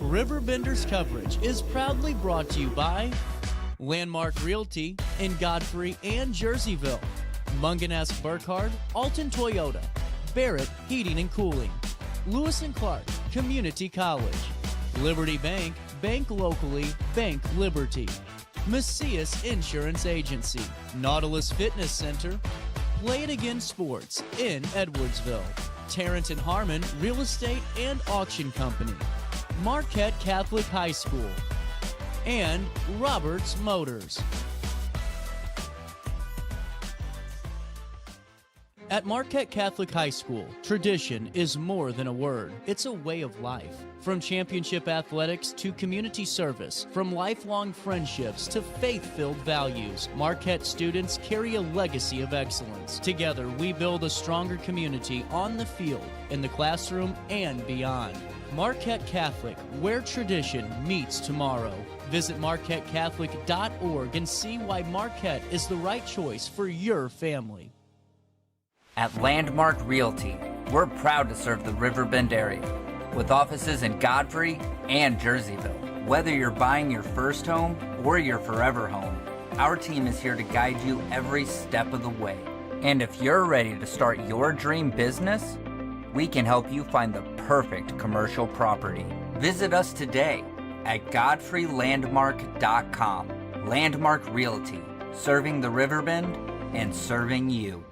RiverBender's coverage is proudly brought to you by Landmark Realty in Godfrey and Jerseyville, Munganess Burkhardt, Alton Toyota, Barrett Heating and Cooling, Lewis and Clark Community College, Liberty Bank, bank locally, bank Liberty, Macias Insurance Agency, Nautilus Fitness Center, Play It Again Sports in Edwardsville, Tarrant and Harmon Real Estate and Auction Company, Marquette Catholic High School, and Roberts Motors. At Marquette Catholic High School, tradition is more than a word. It's a way of life. From championship athletics to community service, from lifelong friendships to faith-filled values, Marquette students carry a legacy of excellence. Together, we build a stronger community on the field, in the classroom, and beyond. Marquette Catholic, where tradition meets tomorrow. Visit marquettecatholic.org and see why Marquette is the right choice for your family. At Landmark Realty, we're proud to serve the Riverbend area with offices in Godfrey and Jerseyville. Whether you're buying your first home or your forever home, our team is here to guide you every step of the way. And if you're ready to start your dream business, we can help you find the perfect commercial property. Visit us today at godfreylandmark.com. Landmark Realty, serving the Riverbend and serving you.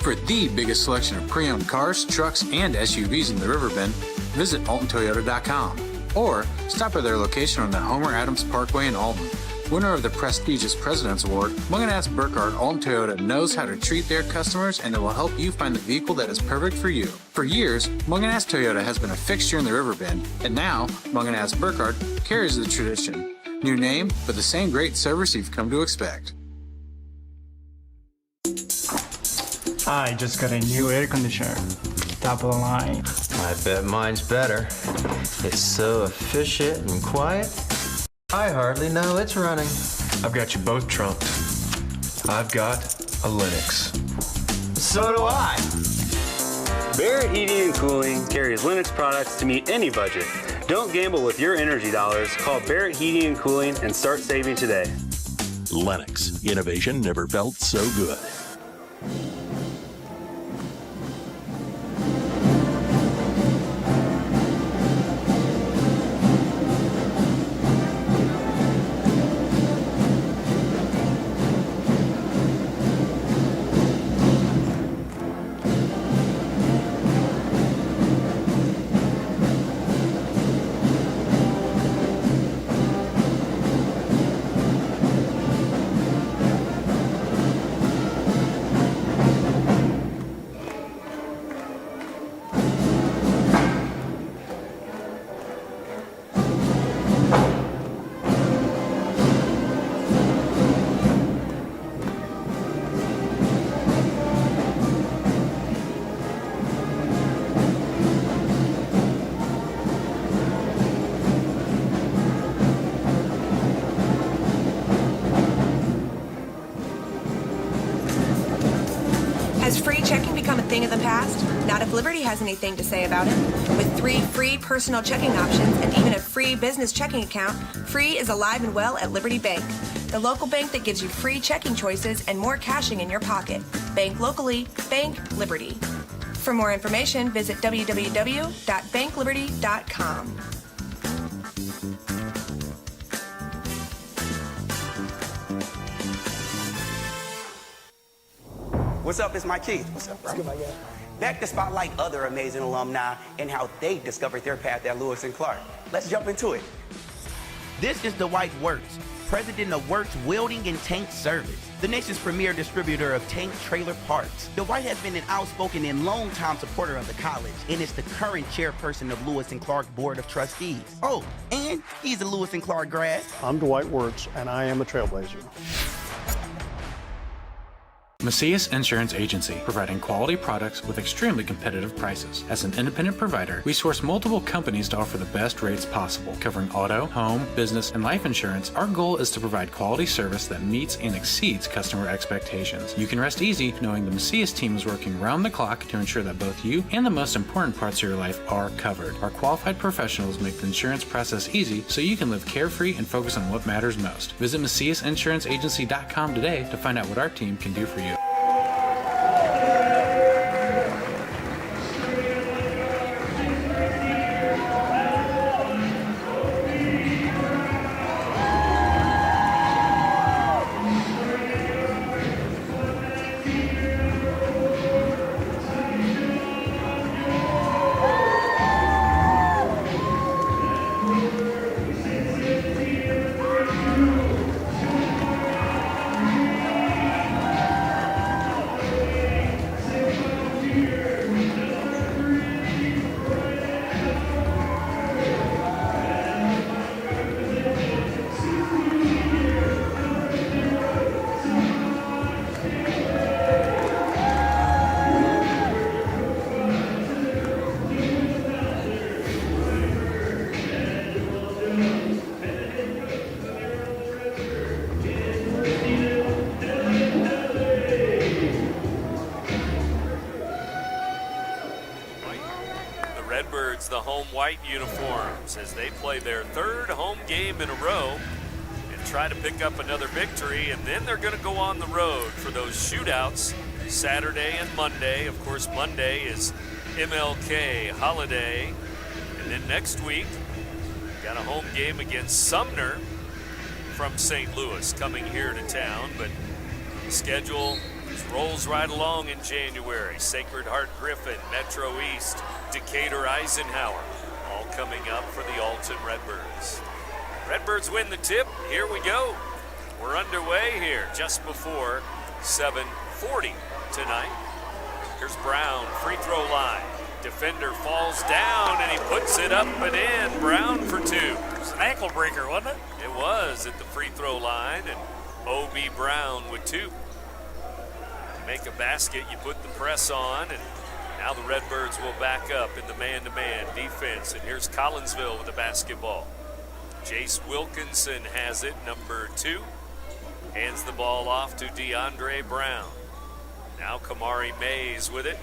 For the biggest selection of pre-owned cars, trucks, and SUVs in the Riverbend, visit altontoyota.com or stop by their location on the Homer Adams Parkway in Alton. Winner of the prestigious President's Award, Munganess Burkhardt Alton Toyota knows how to treat their customers, and it will help you find the vehicle that is perfect for you. For years, Munganess Toyota has been a fixture in the Riverbend, and now Munganess Burkhardt carries the tradition. New name, but the same great service you've come to expect. I just got a new air conditioner. Top of the line. I bet mine's better. It's so efficient and quiet, I hardly know it's running. I've got you both trumped. I've got a Linux. So do I. Barrett Heating and Cooling carries Linux products to meet any budget. Don't gamble with your energy dollars. Call Barrett Heating and Cooling and start saving today. Linux. Innovation never felt so good. Has free checking become a thing of the past? Not if Liberty has anything to say about it. With 3 free personal checking options and even a free business checking account, free is alive and well at Liberty Bank, the local bank that gives you free checking choices and more cashing in your pocket. Bank locally, bank Liberty. For more information, visit www.bankliberty.com. What's up, it's Mike Keith. What's up, bro? Back to spotlight other amazing alumni and how they discovered their path at Lewis and Clark. Let's jump into it. This is Dwight Wirtz, president of Wirtz Welding and Tank Service, the nation's premier distributor of tank trailer parts. Dwight has been an outspoken and long-time supporter of the college and is the current chairperson of Lewis and Clark Board of Trustees. Oh, and he's a Lewis and Clark grad. I'm Dwight Wirtz, and I am a trailblazer. Macias Insurance Agency, providing quality products with extremely competitive prices. As an independent provider, we source multiple companies to offer the best rates possible. Covering auto, home, business, and life insurance, our goal is to provide quality service that meets and exceeds customer expectations. You can rest easy knowing the Macias team is working round the clock to ensure that both you and the most important parts of your life are covered. Our qualified professionals make the insurance process easy so you can live carefree and focus on what matters most. Visit MaciasInsuranceAgency.com today to find out what our team can do for you. Redbirds, the home white uniforms, as they play their third home game in a row and try to pick up another victory, and then they're going to go on the road for those shootouts Saturday and Monday. Of course, Monday is MLK holiday, and then next week, got a home game against Sumner from St. Louis coming here to town, but the schedule rolls right along in January. Sacred Heart Griffin, Metro East, Decatur Eisenhower, all coming up for the Alton Redbirds. Redbirds win the tip. Here we go. We're underway here just before 7:40 tonight. Here's Brown, free throw line. Defender falls down and he puts it up and in. Brown for two. It was an ankle breaker, wasn't it? It was at the free throw line, and O.B. Brown with two. To make a basket, you put the press on, and now the Redbirds will back up in the man-to-man defense. And here's Collinsville with the basketball. Jace Wilkinson has it, number 2. Hands the ball off to DeAndre Brown. Now Kamari Mays with it.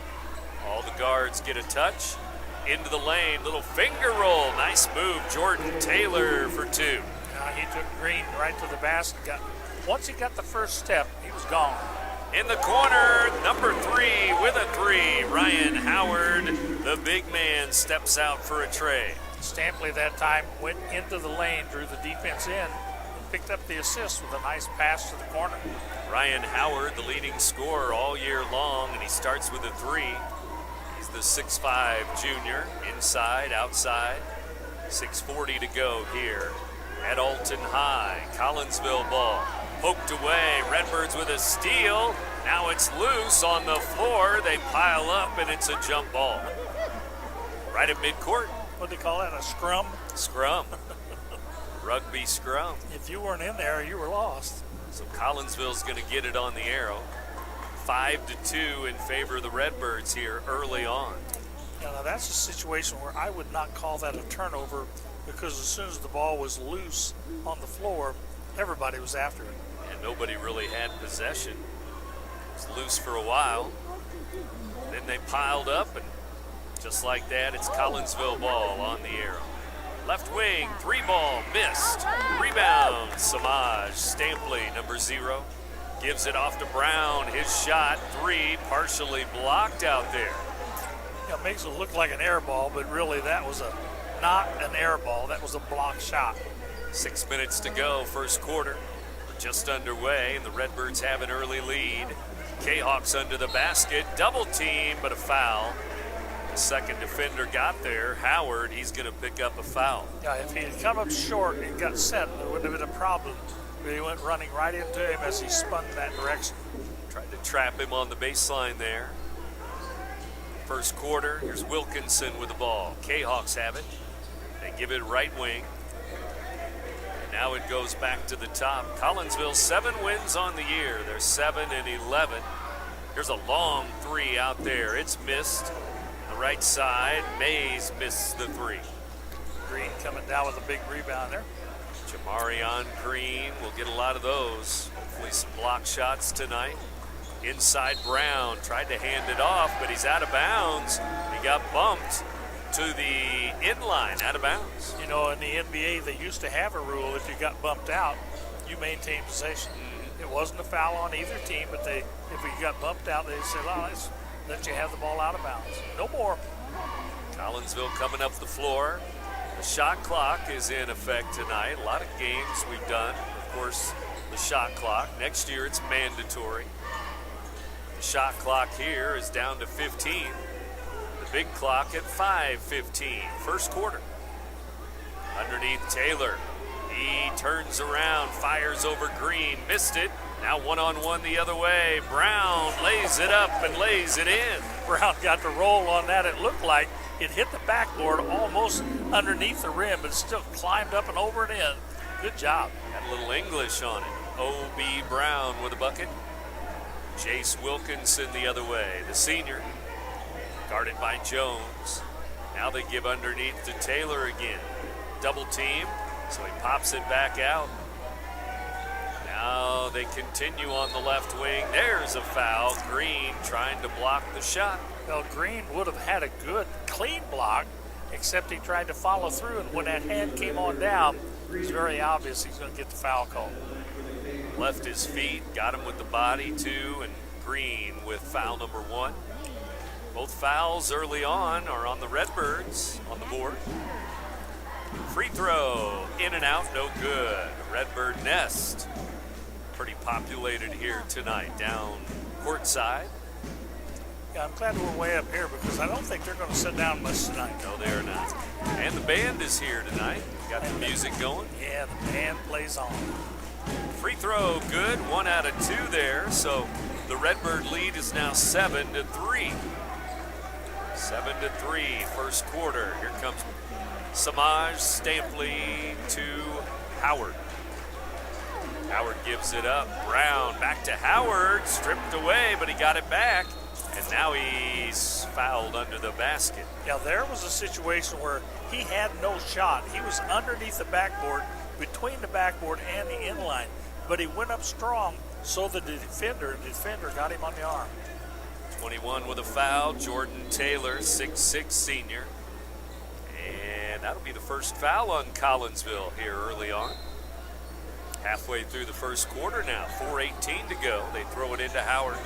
All the guards get a touch. Into the lane, little finger roll. Nice move, Jordan Taylor for 2. He took Green right to the basket. Once he got the first step, he was gone. In the corner, number 3 with a 3. Ryan Howard, the big man, steps out for a tray. Stampley that time went into the lane, drew the defense in, and picked up the assist with a nice pass to the corner. Ryan Howard, the leading scorer all year long, and he starts with a 3. He's the 6'5 junior, inside, outside. 6:40 to go here at Alton High. Collinsville ball. Poked away, Redbirds with a steal. Now it's loose on the floor. They pile up, and it's a jump ball. Right at midcourt. What do they call that, a scrum? Scrum. Rugby scrum. If you weren't in there, you were lost. So Collinsville's going to get it on the arrow. 5-2 in favor of the Redbirds here early on. Yeah, now that's a situation where I would not call that a turnover, because as soon as the ball was loose on the floor, everybody was after it. And nobody really had possession. It was loose for a while. Then they piled up, and just like that, it's Collinsville ball on the arrow. Left wing, 3 ball, missed. Rebound, Samaj Stampley, number 0. Gives it off to Brown. His shot, 3, partially blocked out there. Yeah, it makes it look like an air ball, but really that was not an air ball. That was a block shot. 6 minutes to go, first quarter. We're just underway, and the Redbirds have an early lead. Kahoks under the basket, double team, but a foul. The second defender got there. Howard, he's going to pick up a foul. Yeah, if he had come up short and got set, there wouldn't have been a problem. But he went running right into him as he spun in that direction. Tried to trap him on the baseline there. First quarter, here's Wilkinson with the ball. Kahoks have it. They give it right wing. And now it goes back to the top. Collinsville, 7 wins on the year. They're 7-11. Here's a long three out there. It's missed. The right side, Mays misses the three. Green coming down with a big rebound there. Jamarion Green will get a lot of those. Hopefully some block shots tonight. Inside Brown, tried to hand it off, but he's out of bounds. He got bumped to the inline, out of bounds. You know, in the NBA, they used to have a rule, if you got bumped out, you maintain possession. It wasn't a foul on either team, but if you got bumped out, they'd say, well, let's let you have the ball out of bounds. No more. Collinsville coming up the floor. The shot clock is in effect tonight. A lot of games we've done, of course, the shot clock. Next year it's mandatory. The shot clock here is down to 15. The big clock at 5:15, first quarter. Underneath Taylor. He turns around, fires over Green, missed it. Now one-on-one the other way. Brown lays it up and lays it in. Brown got the roll on that. It looked like it hit the backboard almost underneath the rim, but still climbed up and over and in. Good job. Got a little English on it. O.B. Brown with a bucket. Jace Wilkinson the other way, the senior. Guarded by Jones. Now they give underneath to Taylor again. Double team, so he pops it back out. Now they continue on the left wing. There's a foul. Green trying to block the shot. Well, Green would have had a good, clean block, except he tried to follow through, and when that hand came on down, it's very obvious he's going to get the foul call. Left his feet, got him with the body too, and Green with foul number 1. Both fouls early on are on the Redbirds on the board. Free throw, in and out, no good. Redbird nest, pretty populated here tonight, down courtside. Yeah, I'm glad we're way up here because I don't think they're going to sit down much tonight. No, they are not. And the band is here tonight. Got the music going. Yeah, the band plays on. Free throw, good. 1 out of 2 there. So the Redbird lead is now 7-3. 7-3, first quarter. Here comes Samaj Stampley to Howard. Howard gives it up. Brown back to Howard. Stripped away, but he got it back. And now he's fouled under the basket. Yeah, there was a situation where he had no shot. He was underneath the backboard, between the backboard and the inline. But he went up strong, so the defender got him on the arm. 21 with a foul. Jordan Taylor, 6'6" senior. And that'll be the first foul on Collinsville here early on. Halfway through the first quarter now, 4:18 to go. They throw it into Howard.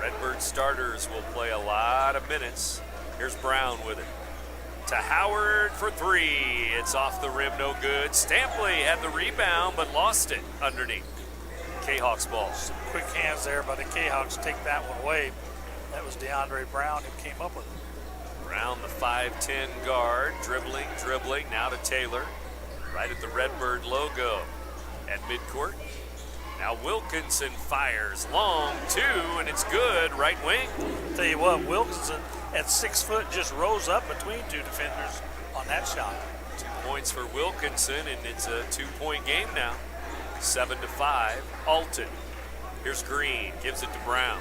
Redbird starters will play a lot of minutes. Here's Brown with it. To Howard for 3. It's off the rim, no good. Stampley had the rebound, but lost it underneath. Kahoks ball. Some quick hands there by the Kahoks. Take that one away. That was DeAndre Brown who came up with it. Brown, the 5'10" guard, dribbling. Now to Taylor. Right at the Redbird logo at midcourt. Now Wilkinson fires long 2, and it's good, right wing. Tell you what, Wilkinson at 6 foot just rose up between 2 defenders on that shot. 2 points for Wilkinson, and it's a 2-point game now. 7-5, Alton. Here's Green, gives it to Brown.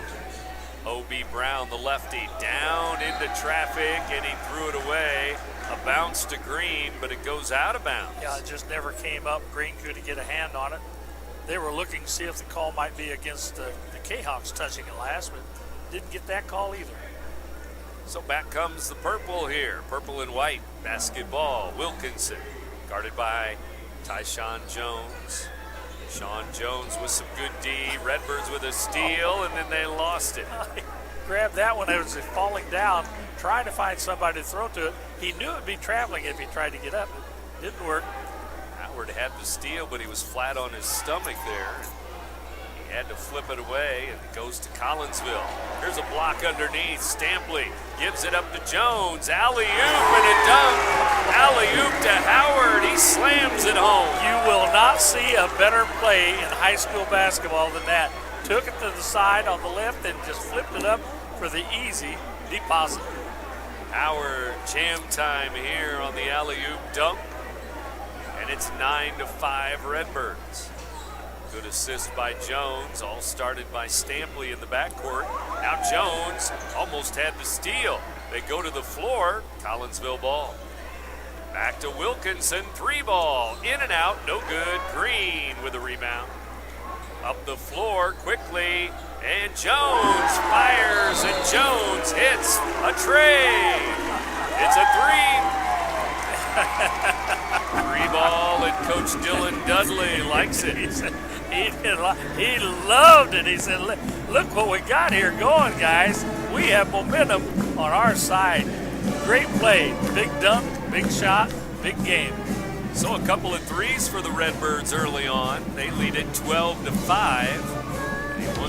O.B. Brown, the lefty, down into traffic, and he threw it away. A bounce to Green, but it goes out of bounds. Yeah, it just never came up. Green couldn't get a hand on it. They were looking to see if the call might be against the Kahoks touching it last, but didn't get that call either. So back comes the purple here. Purple and white basketball. Wilkinson, guarded by Tyshawn Jones. Sean Jones with some good D. Redbirds with a steal, and then they lost it. Grabbed that one as it was falling down, trying to find somebody to throw to it. He knew it would be traveling if he tried to get up. It didn't work. Howard had the steal, but he was flat on his stomach there. He had to flip it away, and it goes to Collinsville. Here's a block underneath. Stampley gives it up to Jones. Alley-oop and a dunk. Alley-oop to Howard. He slams it home. You will not see a better play in high school basketball than that. Took it to the side on the left and just flipped it up for the easy deposit. Howard, jam time here on the alley-oop dunk. And it's 9-5 Redbirds. Good assist by Jones, all started by Stampley in the backcourt. Now Jones almost had the steal. They go to the floor, Collinsville ball. Back to Wilkinson, 3-ball, in and out, no good. Green with a rebound. Up the floor quickly, and Jones fires, and Jones hits a tray. It's a 3-ball, and Coach Dylan Dudley likes it. He loved it. He said, look what we got here going, guys. We have momentum on our side. Great play, big dunk, big shot, big game. So a couple of threes for the Redbirds early on. They lead it 12-5.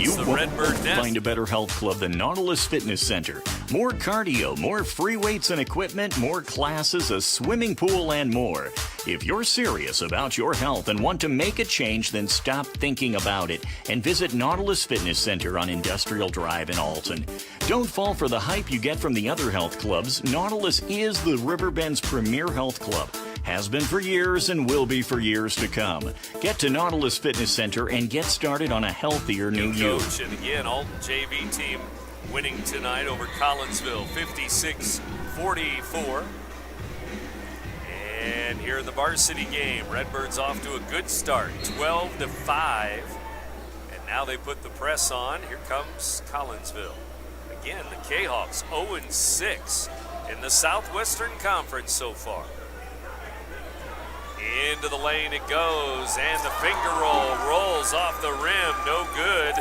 You won't find a better health club than Nautilus Fitness Center. More cardio, more free weights and equipment, more classes, a swimming pool, and more. If you're serious about your health and want to make a change, then stop thinking about it and visit Nautilus Fitness Center on Industrial Drive in Alton. Don't fall for the hype you get from the other health clubs. Nautilus is the Riverbend's premier health club. Has been for years and will be for years to come. Get to Nautilus Fitness Center and get started on a healthier new you. Coach, and again, Alton JV team winning tonight over Collinsville, 56-44. And here in the varsity game, Redbirds off to a good start, 12-5. And now they put the press on. Here comes Collinsville. Again, the Kahoks 0-6 in the Southwestern Conference so far. Into the lane it goes, and the finger roll rolls off the rim, no good.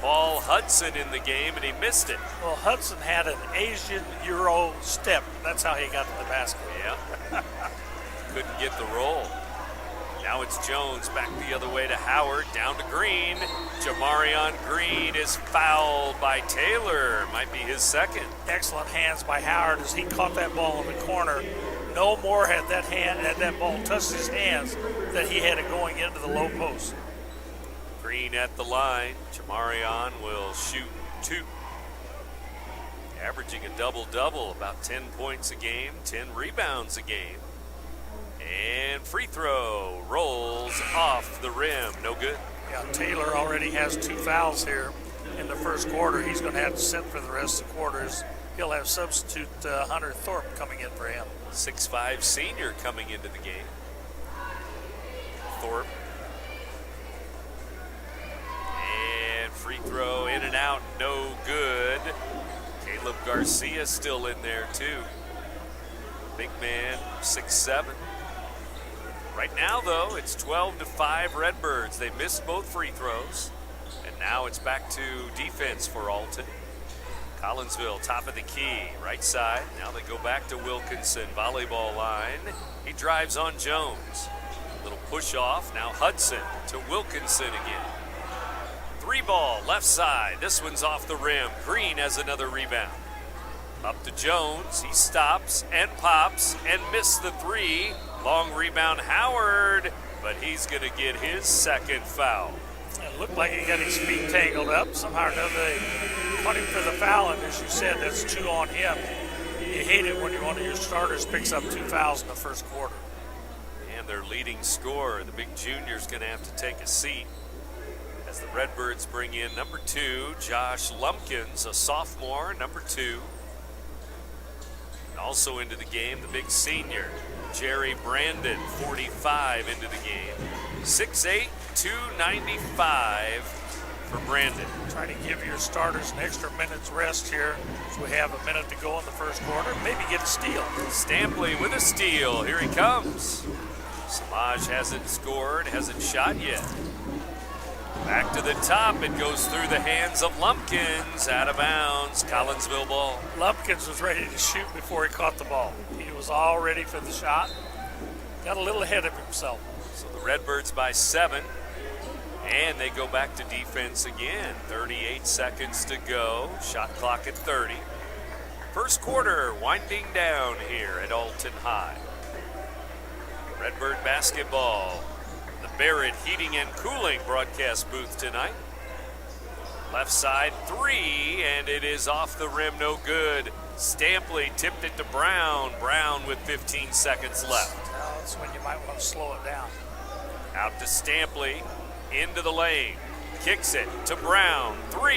Paul Hudson in the game, and he missed it. Well, Hudson had an Asian Euro step. That's how he got to the basket. Yeah. Couldn't get the roll. Now it's Jones back the other way to Howard, down to Green. Jamarion Green is fouled by Taylor. Might be his second. Excellent hands by Howard as he caught that ball in the corner. No more had that ball touched his hands that he had it going into the low post. Green at the line. Jamarion will shoot 2. Averaging a double-double, about 10 points a game, 10 rebounds a game. And free throw rolls off the rim. No good. Yeah, Taylor already has 2 fouls here in the first quarter. He's going to have to sit for the rest of the quarters. He'll have substitute Hunter Thorpe coming in for him. 6'5" senior coming into the game. Thorpe. And free throw in and out, no good. Caleb Garcia still in there too. Big man, 6'7". Right now though, it's 12-5 Redbirds. They missed both free throws. And now it's back to defense for Alton. Collinsville, top of the key, right side. Now they go back to Wilkinson, volleyball line. He drives on Jones. Little push off, now Hudson to Wilkinson again. 3-ball, left side. This one's off the rim. Green has another rebound. Up to Jones, he stops and pops and missed the 3. Long rebound, Howard, but he's gonna get his second foul. It looked like he got his feet tangled up. Somehow or another, they caught him for the foul, and as you said, that's 2 on him. You hate it when one of your starters picks up 2 fouls in the first quarter. And their leading scorer, the big junior, is going to have to take a seat as the Redbirds bring in number 2, Josh Lumpkins, a sophomore, number 2. And also into the game, the big senior, Jerry Brandon, 45 into the game. 6'8", 295 for Brandon. Try to give your starters an extra minute's rest here as we have a minute to go in the first quarter. Maybe get a steal. Stampley with a steal. Here he comes. Samaj hasn't scored, hasn't shot yet. Back to the top. It goes through the hands of Lumpkins. Out of bounds. Collinsville ball. Lumpkins was ready to shoot before he caught the ball. He was all ready for the shot. Got a little ahead of himself. So the Redbirds by 7. And they go back to defense again. 38 seconds to go. Shot clock at 30. First quarter winding down here at Alton High. Redbird basketball. The Barrett Heating and Cooling broadcast booth tonight. Left side 3, and it is off the rim, no good. Stampley tipped it to Brown. Brown with 15 seconds left. That's when you might want to slow it down. Out to Stampley. into the lane. Kicks it to Brown. 3,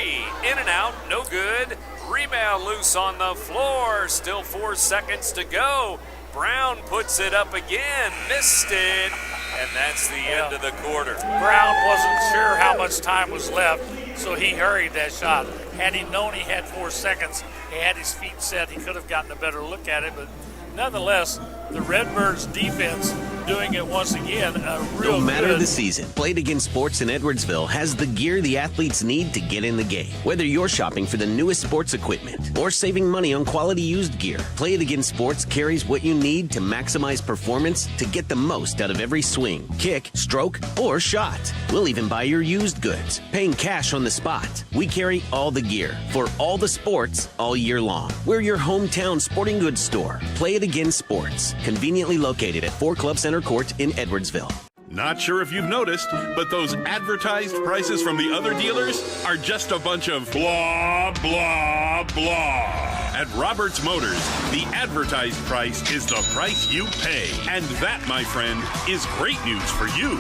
in and out, no good. Rebound loose on the floor. Still 4 seconds to go. Brown puts it up again, missed it, and that's the end of the quarter. Brown wasn't sure how much time was left, so he hurried that shot. Had he known he had 4 seconds, he had his feet set, he could have gotten a better look at it, but nonetheless, the Redbirds defense doing it once again. No matter the season, Play It Again Sports in Edwardsville has the gear the athletes need to get in the game. Whether you're shopping for the newest sports equipment or saving money on quality used gear, Play It Again Sports carries what you need to maximize performance to get the most out of every swing, kick, stroke, or shot. We'll even buy your used goods, paying cash on the spot. We carry all the gear for all the sports all year long. We're your hometown sporting goods store. Play It Again Sports, conveniently located at 4 Club Center Court in Edwardsville. Not sure if you've noticed, but those advertised prices from the other dealers are just a bunch of blah, blah, blah. At Roberts Motors, the advertised price is the price you pay. And that, my friend, is great news for you.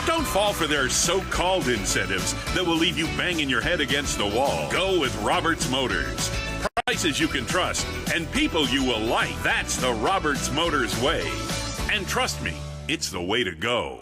Don't fall for their so-called incentives that will leave you banging your head against the wall. Go with Roberts Motors. Prices you can trust and people you will like. That's the Roberts Motors way. And trust me, it's the way to go.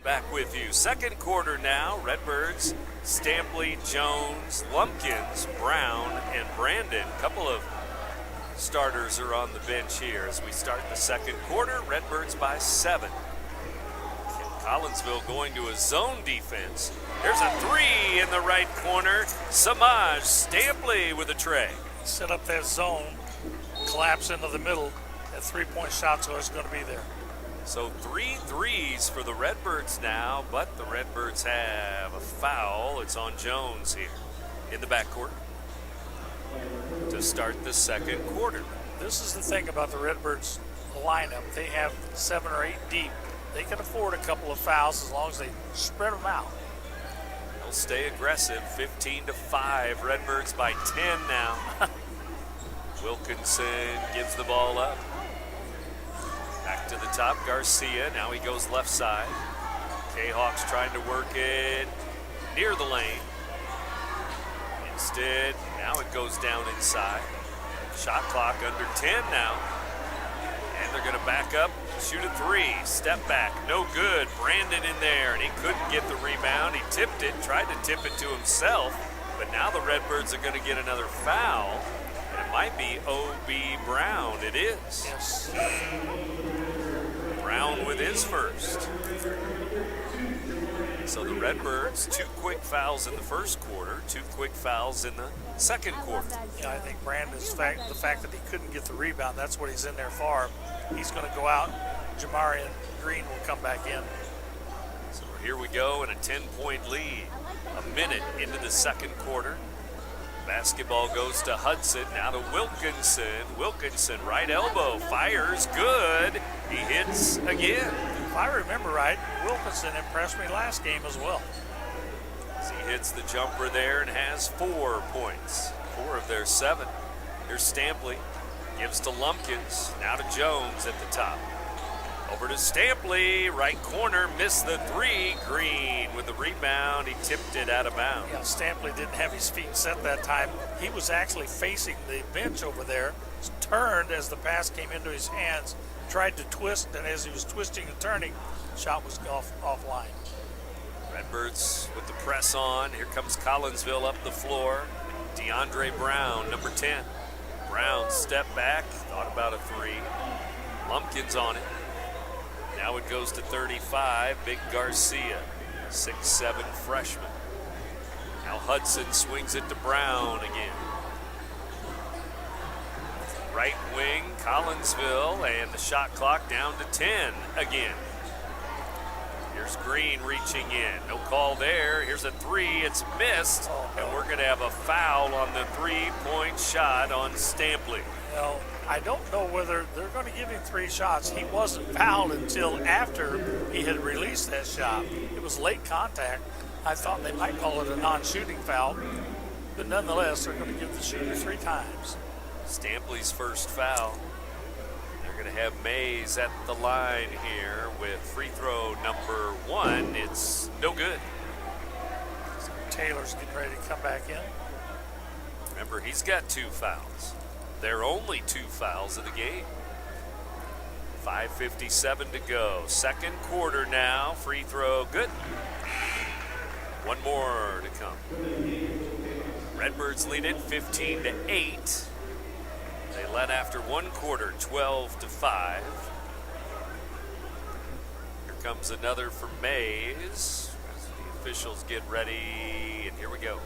Back with you. Second quarter now. Redbirds, Stampley, Jones, Lumpkins, Brown, and Brandon. A couple of starters are on the bench here as we start the second quarter. Redbirds by 7. Collinsville going to a zone defense. There's a 3 in the right corner. Samaj Stampley with a tray. Set up that zone, collapse into the middle. That 3-point shot's always going to be there. So 3 threes for the Redbirds now, but the Redbirds have a foul. It's on Jones here in the backcourt to start the second quarter. This is the thing about the Redbirds lineup. They have 7 or 8 deep. They can afford a couple of fouls as long as they spread them out. They'll stay aggressive. 15-5. Redbirds by 10 now. Wilkinson gives the ball up. Back to the top, Garcia. Now he goes left side. Kahoks trying to work it near the lane. Instead, now it goes down inside. Shot clock under 10 now. And they're going to back up, shoot a 3. Step back, no good. Brandon in there, and he couldn't get the rebound. He tipped it, tried to tip it to himself. But now the Redbirds are going to get another foul. And it might be O.B. Brown. It is. Yes. Brown with his first. So the Redbirds, 2 quick fouls in the first quarter, 2 quick fouls in the second quarter. Yeah, I think Brandon's the fact that he couldn't get the rebound, that's what he's in there for. He's going to go out. Jamarian Green will come back in. So here we go in a 10-point lead. A minute into the second quarter. Basketball goes to Hudson, now to Wilkinson. Wilkinson, right elbow, fires, good. He hits again. If I remember right, Wilkinson impressed me last game as well. As he hits the jumper there and has 4 points. 4 of their 7. Here's Stampley, gives to Lumpkins, now to Jones at the top. Over to Stampley, right corner, missed the 3. Green with the rebound, he tipped it out of bounds. Yeah, Stampley didn't have his feet set that time. He was actually facing the bench over there, turned as the pass came into his hands, tried to twist, and as he was twisting and turning, shot was offline. Redbirds with the press on. Here comes Collinsville up the floor. DeAndre Brown, number 10. Brown step back, thought about a 3. Lumpkins on it. Now it goes to 35, Big Garcia, 6'7" freshman. Now Hudson swings it to Brown again. Right wing, Collinsville, and the shot clock down to 10 again. Here's Green reaching in. No call there. Here's a three. It's missed. And we're going to have a foul on the three-point shot on Stampley. Well, I don't know whether they're going to give him 3 shots. He wasn't fouled until after he had released that shot. It was late contact. I thought they might call it a non-shooting foul. But nonetheless, they're going to give the shooter 3 times. Stampley's first foul. They're going to have Mays at the line here with free throw number 1. It's no good. So Taylor's getting ready to come back in. Remember, he's got 2 fouls. They're only 2 fouls of the game. 5:57 to go. Second quarter now. Free throw good. 1 more to come. Redbirds lead it 15-8. They led after 1 quarter, 12-5. Here comes another for Mays as the officials get ready, and here we go.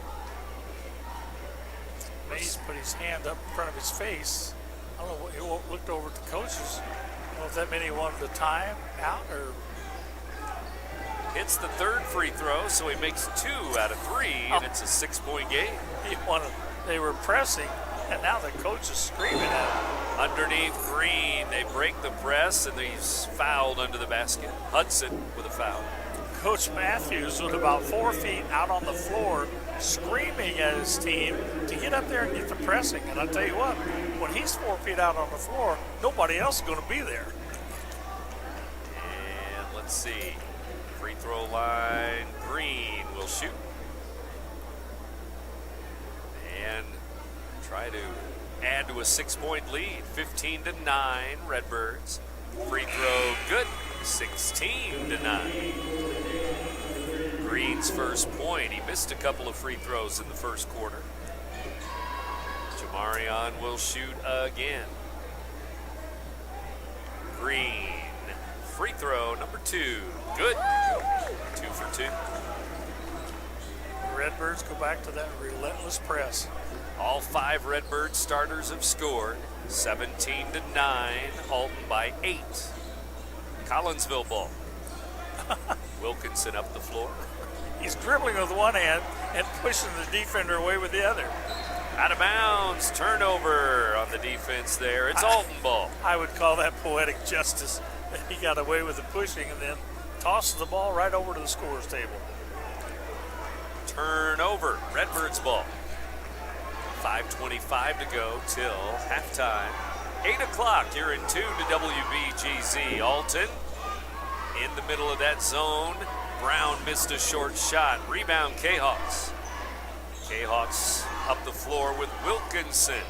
Mays put his hand up in front of his face. I don't know, he looked over at the coaches. I don't know if that meant he wanted the time out or... Hits the 3rd free throw, so he makes 2 out of 3, and it's a 6-point game. They were pressing, and now the coach is screaming at him. Underneath Green, they break the press, and he's fouled under the basket. Hudson with a foul. Coach Matthews with about 4 feet out on the floor, screaming at his team to get up there and get the pressing. And I'll tell you what, when he's 4 feet out on the floor, nobody else is going to be there. And let's see. Free throw line, Green will shoot. And try to add to a 6-point lead. 15-9, Redbirds. Free throw good, 16-9. Green's first point. He missed a couple of free throws in the first quarter. Jamarion will shoot again. Green. Free throw number 2. Good. 2 for 2. The Redbirds go back to that relentless press. All 5 Redbird starters have scored. 17-9. Alton by 8. Collinsville ball. Wilkinson up the floor. He's dribbling with one hand and pushing the defender away with the other. Out of bounds. Turnover on the defense there. It's Alton ball. I would call that poetic justice. He got away with the pushing and then tosses the ball right over to the scorer's table. Turnover. Redbirds ball. 5:25 to go till halftime. 8 o'clock. You're in tune to WBGZ. Alton in the middle of that zone. Brown missed a short shot. Rebound Kahoks. Kahoks up the floor with Wilkinson.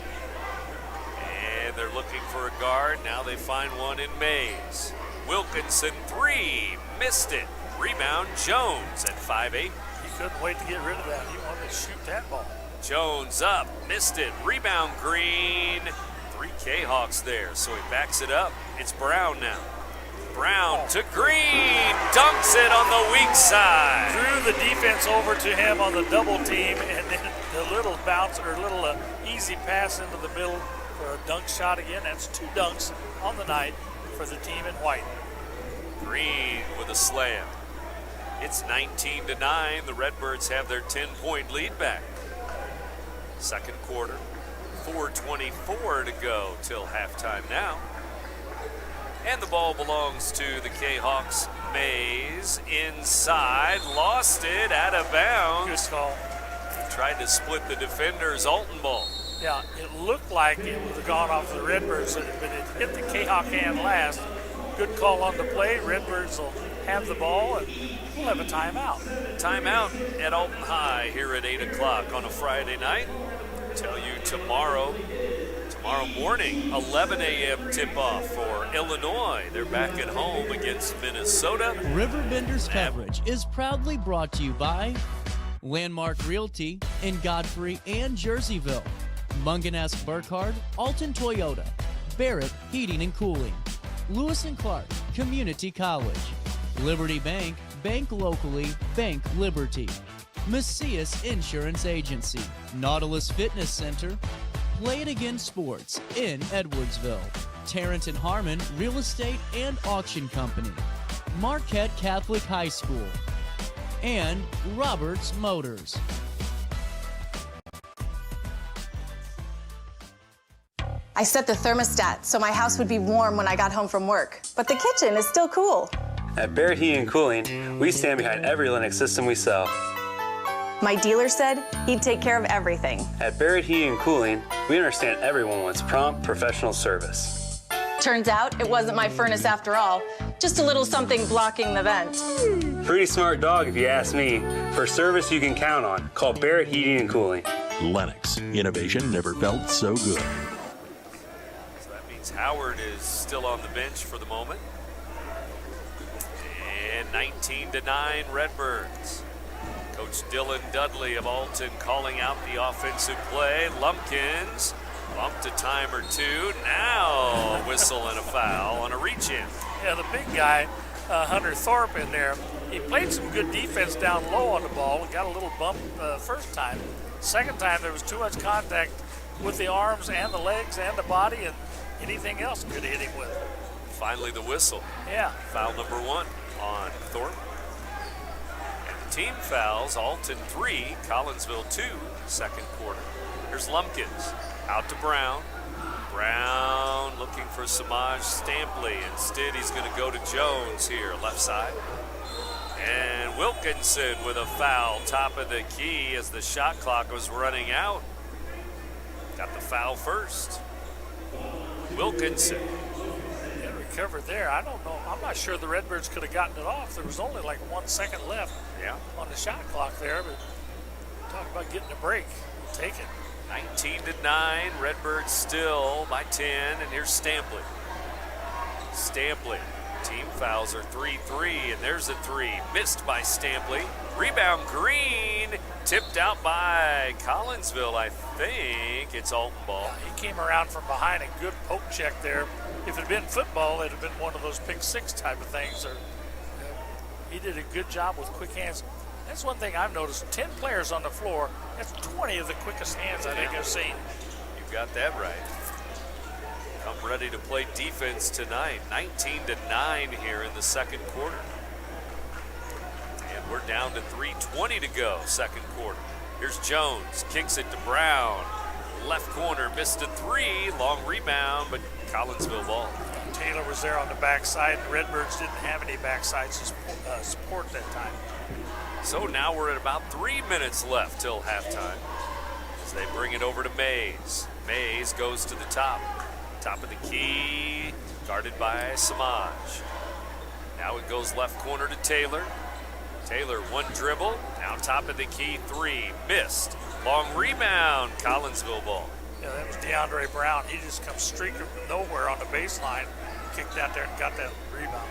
And they're looking for a guard. Now they find one in Mays. Wilkinson 3. Missed it. Rebound Jones at 5'8". He couldn't wait to get rid of that. He wanted to shoot that ball. Jones up. Missed it. Rebound Green. 3 Kahoks there. So he backs it up. It's Brown now. Brown to Green. Dunks it on the weak side. Drew the defense over to him on the double team, and then the little bounce or little easy pass into the middle for a dunk shot again. That's 2 dunks on the night for the team in white. Green with a slam. It's 19-9. The Redbirds have their 10-point lead back. Second quarter. 4:24 to go till halftime now. And the ball belongs to the Kahoks. Mays inside, lost it, out of bounds. Good call. Tried to split the defenders. Alton ball. Yeah, it looked like it would have gone off the Redbirds, but it hit the Kahawk hand last. Good call on the play. Redbirds will have the ball, and we'll have a timeout. Timeout at Alton High here at 8 o'clock on a Friday night. Tell you tomorrow morning, 11 a.m. tip-off for Illinois. They're back at home against Minnesota. RiverBender's coverage is proudly brought to you by Landmark Realty in Godfrey and Jerseyville, Mungan Burkhardt, Alton Toyota, Barrett Heating and Cooling, Lewis & Clark Community College, Liberty Bank, bank locally, bank Liberty, Macias Insurance Agency, Nautilus Fitness Center, Play It Again Sports in Edwardsville, Tarrant & Harmon Real Estate and Auction Company, Marquette Catholic High School, and Roberts Motors. I set the thermostat so my house would be warm when I got home from work, but the kitchen is still cool. At Barrett Heating and Cooling, we stand behind every Lennox system we sell. My dealer said he'd take care of everything. At Barrett Heating and Cooling, we understand everyone wants prompt, professional service. Turns out it wasn't my furnace after all, just a little something blocking the vent. Pretty smart dog if you ask me. For service you can count on, call Barrett Heating and Cooling. Lennox, innovation never felt so good. So that means Howard is still on the bench for the moment. And 19-9 Redbirds. Coach Dylan Dudley of Alton calling out the offensive play. Lumpkins bumped a time or two. Now a whistle and a foul on a reach-in. Yeah, the big guy, Hunter Thorpe in there, he played some good defense down low on the ball. Got a little bump first time. Second time, there was too much contact with the arms and the legs and the body, and anything else could hit him with. Finally the whistle. Yeah. Foul number 1 on Thorpe. Team fouls, Alton 3, Collinsville 2, second quarter. Here's Lumpkins, out to Brown. Brown looking for Samaj Stampley. Instead, he's going to go to Jones here, left side. And Wilkinson with a foul, top of the key as the shot clock was running out. Got the foul first. Wilkinson. Recovered there. I don't know. I'm not sure the Redbirds could have gotten it off. There was only like 1 second left on the shot clock there, but talk about getting a break. We'll take it. 19-9, Redbirds still by 10, and here's Stampley. Stampley, team fouls are 3-3, and there's a 3, missed by Stampley. Rebound Green, tipped out by Collinsville, I think. It's Alton ball. He came around from behind, a good poke check there. If it had been football, it'd have been one of those pick six type of things. He did a good job with quick hands. That's one thing I've noticed. 10 players on the floor. That's 20 of the quickest hands I think I've seen. You got that right. Come ready to play defense tonight. 19-9 here in the second quarter. And we're down to 3:20 to go, second quarter. Here's Jones, kicks it to Brown. Left corner, missed a 3, long rebound, but Collinsville ball. Taylor was there on the backside. The Redbirds didn't have any backsides to support that time. So now we're at about 3 minutes left till halftime as they bring it over to Mays. Mays goes to the top of the key, guarded by Samaj. Now it goes left corner to Taylor. Taylor, one dribble, now top of the key, 3, missed. Long rebound, Collinsville ball. Yeah, that was DeAndre Brown. He just comes streaking from nowhere on the baseline, kicked out there and got that rebound.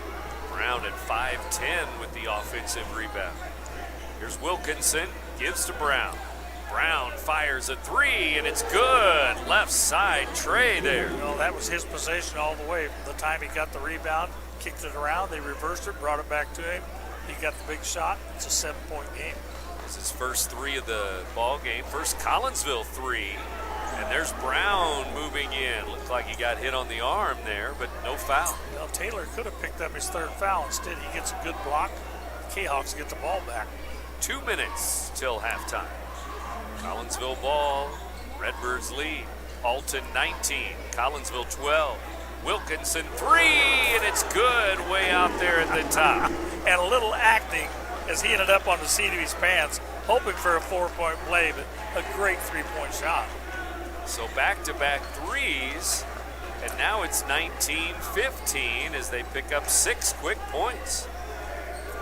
Brown at 5'10" with the offensive rebound. Here's Wilkinson, gives to Brown. Brown fires a 3, and it's good. Left side tray there. Well, that was his possession all the way. From the time he got the rebound, kicked it around, they reversed it, brought it back to him. He got the big shot. It's a 7-point game. This is his first 3 of the ball game. First Collinsville 3. And there's Brown moving in. Looked like he got hit on the arm there, but no foul. Well, Taylor could have picked up his 3rd foul. Instead, he gets a good block. The Kahoks get the ball back. 2 minutes till halftime. Collinsville ball. Redbirds lead. Alton 19. Collinsville 12. Wilkinson 3, and it's good way out there at the top. And a little acting as he ended up on the seat of his pants, hoping for a 4-point play, but a great 3-point shot. So back-to-back threes, and now it's 19-15 as they pick up 6 quick points.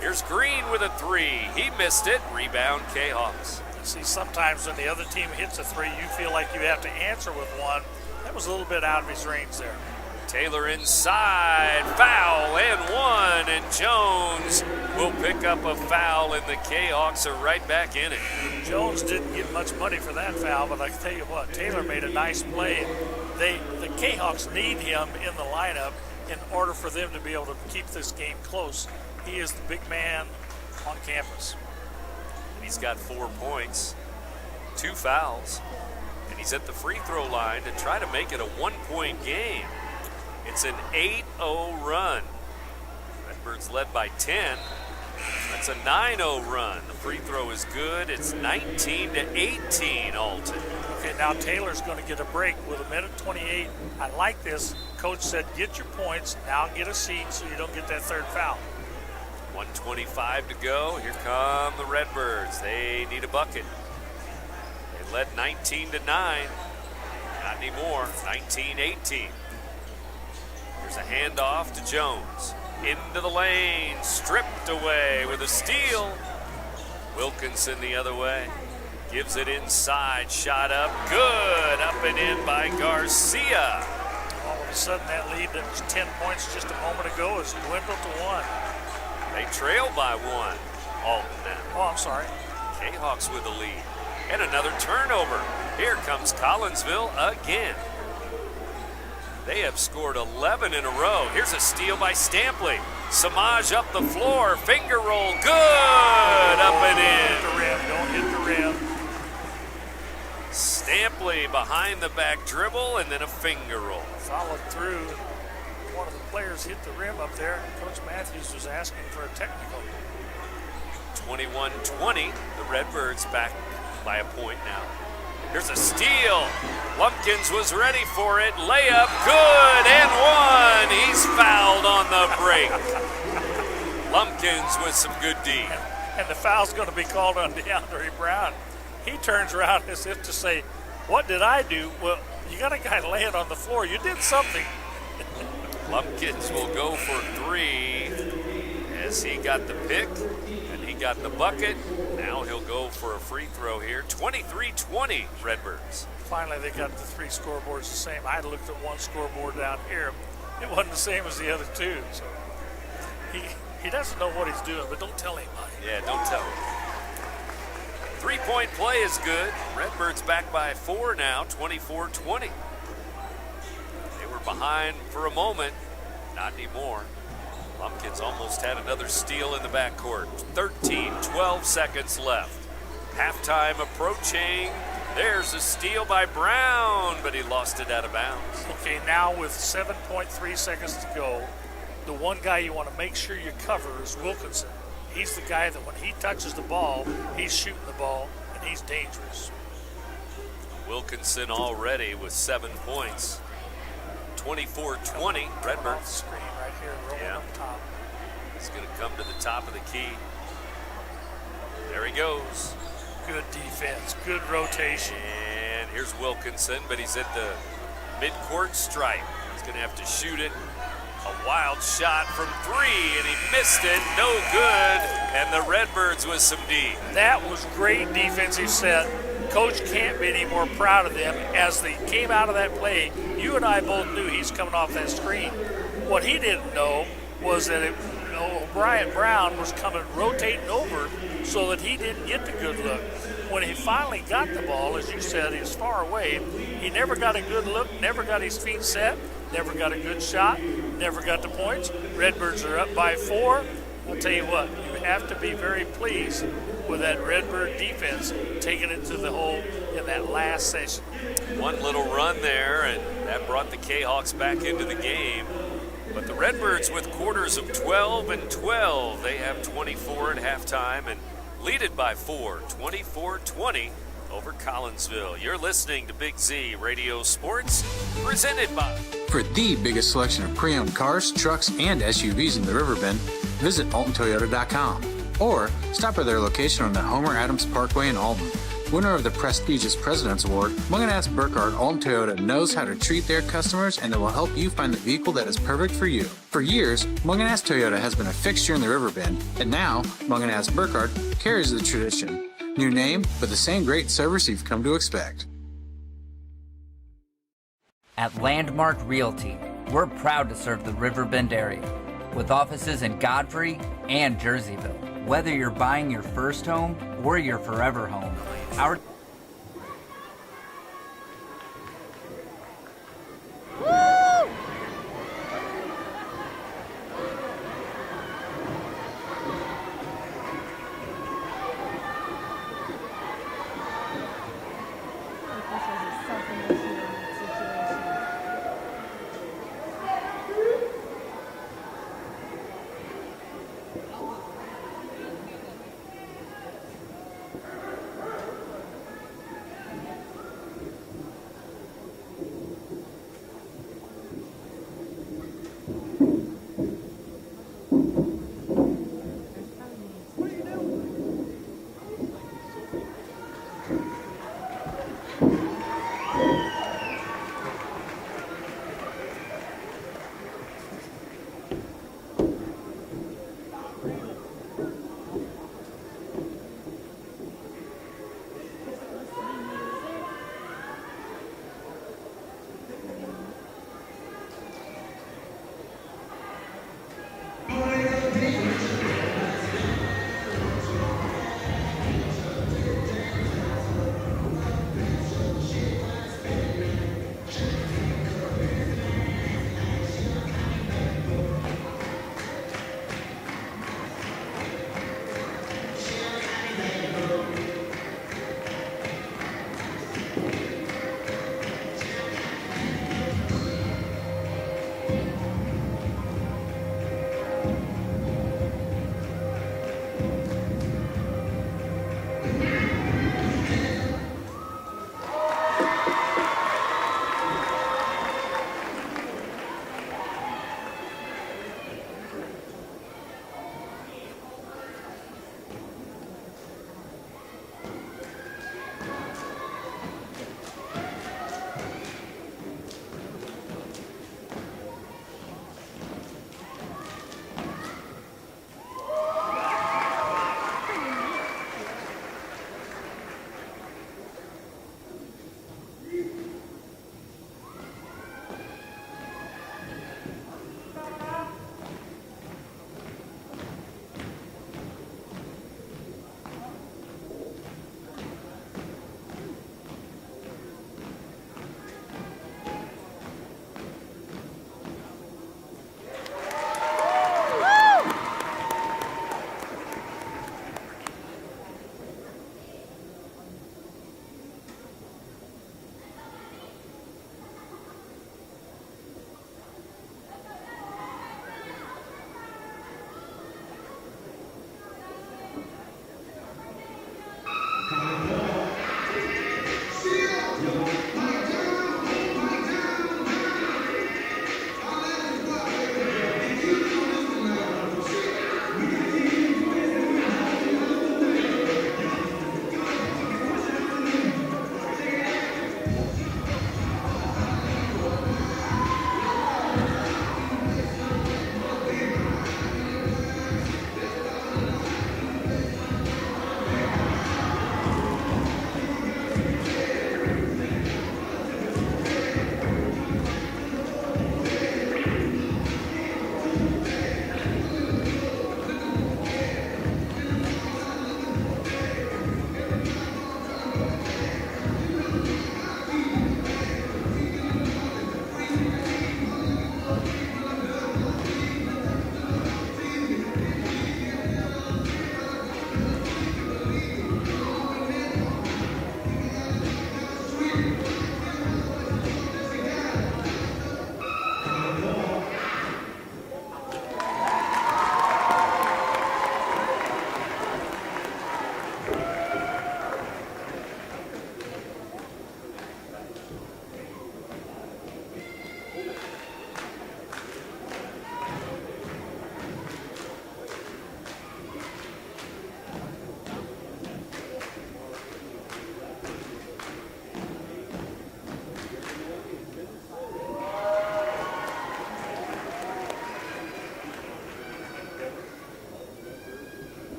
Here's Green with a 3. He missed it. Rebound, Kahoks. See, sometimes when the other team hits a 3, you feel like you have to answer with one. That was a little bit out of his range there. Taylor inside, foul and 1, and Jones will pick up a foul, and the Kahoks are right back in it. Jones didn't get much money for that foul, but I can tell you what, Taylor made a nice play. The Kahoks need him in the lineup in order for them to be able to keep this game close. He is the big man on campus. And he's got 4 points, 2 fouls, and he's at the free throw line to try to make it a 1-point game. It's an 8-0 run. Redbirds led by 10. That's a 9-0 run. The free throw is good. It's 19-18, Alton. Okay, now Taylor's going to get a break with 1:28. I like this. Coach said, get your points, now get a seat so you don't get that third foul. 1:25 to go. Here come the Redbirds. They need a bucket. They led 19-9. Not anymore. 19-18. Here's a handoff to Jones. Into the lane, stripped away with a steal. Wilkinson the other way. Gives it inside, shot up, good. Up and in by Garcia. All of a sudden, that lead that was 10 points just a moment ago has dwindled to 1. They trail by 1. Alton now. Oh, I'm sorry. Kahoks with the lead. And another turnover. Here comes Collinsville again. They have scored 11 in a row. Here's a steal by Stampley. Samaj up the floor, finger roll, good, up and in. Don't hit the rim. Stampley behind the back dribble and then a finger roll. Followed through. One of the players hit the rim up there. Coach Matthews was asking for a technical. 21-20, the Redbirds back by a point now. Here's a steal. Lumpkins was ready for it. Layup, good, and 1. He's fouled on the break. Lumpkins with some good D. And the foul's going to be called on DeAndre Brown. He turns around as if to say, what did I do? Well, you got a guy laying on the floor. You did something. Lumpkins will go for 3 as he got the pick and he got the bucket. Now he'll go for a free throw here. 23-20 Redbirds. Finally, they got the 3 scoreboards the same. I looked at one scoreboard down here. It wasn't the same as the other 2. So he doesn't know what he's doing, but don't tell anybody. Yeah, don't tell him. 3-point play is good. Redbirds back by 4 now, 24-20. They were behind for a moment. Not anymore. Lumpkins almost had another steal in the backcourt. 12 seconds left. Halftime approaching. There's a steal by Brown, but he lost it out of bounds. Okay, now with 7.3 seconds to go, the one guy you want to make sure you cover is Wilkinson. He's the guy that when he touches the ball, he's shooting the ball, and he's dangerous. Wilkinson already with 7 points. 24-20, Redbirds. Screen right here, rolling up top. He's going to come to the top of the key. There he goes. Good defense, good rotation. And here's Wilkinson, but he's at the midcourt stripe. He's going to have to shoot it. A wild shot from 3, and he missed it. No good. And the Redbirds with some D. That was great defensive set. Coach can't be any more proud of them. As they came out of that play, you and I both knew he's coming off that screen. What he didn't know was that O'Brien Brown was coming rotating over so that he didn't get the good look. When he finally got the ball, as you said, he was far away. He never got a good look, never got his feet set, never got a good shot, never got the points. Redbirds are up by 4. I'll tell you what, you have to be very pleased with that Redbird defense taking it to the hole in that last session. One little run there, and that brought the Kahoks back into the game. But the Redbirds with quarters of 12 and 12. They have 24 at halftime and lead it by 4, 24-20 over Collinsville. You're listening to Big Z Radio Sports, presented by. For the biggest selection of pre-owned cars, trucks, and SUVs in the Riverbend, visit AltonToyota.com or stop by their location on the Homer Adams Parkway in Alton. Winner of the prestigious President's Award, Munganess Burkhardt Alton Toyota knows how to treat their customers, and they will help you find the vehicle that is perfect for you. For years, Munganess Toyota has been a fixture in the Riverbend, and now Munganess Burkhardt carries the tradition. New name, but the same great service you've come to expect. At Landmark Realty, we're proud to serve the Riverbend area with offices in Godfrey and Jerseyville. Whether you're buying your first home or your forever home, our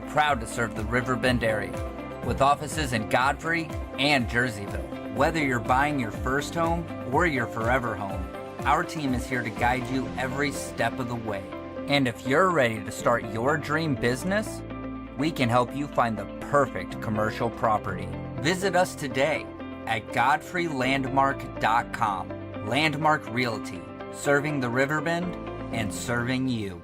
proud to serve the Riverbend area with offices in Godfrey and Jerseyville. Whether you're buying your first home or your forever home, our team is here to guide you every step of the way. And if you're ready to start your dream business, we can help you find the perfect commercial property. Visit us today at godfreylandmark.com. Landmark Realty, serving the Riverbend and serving you.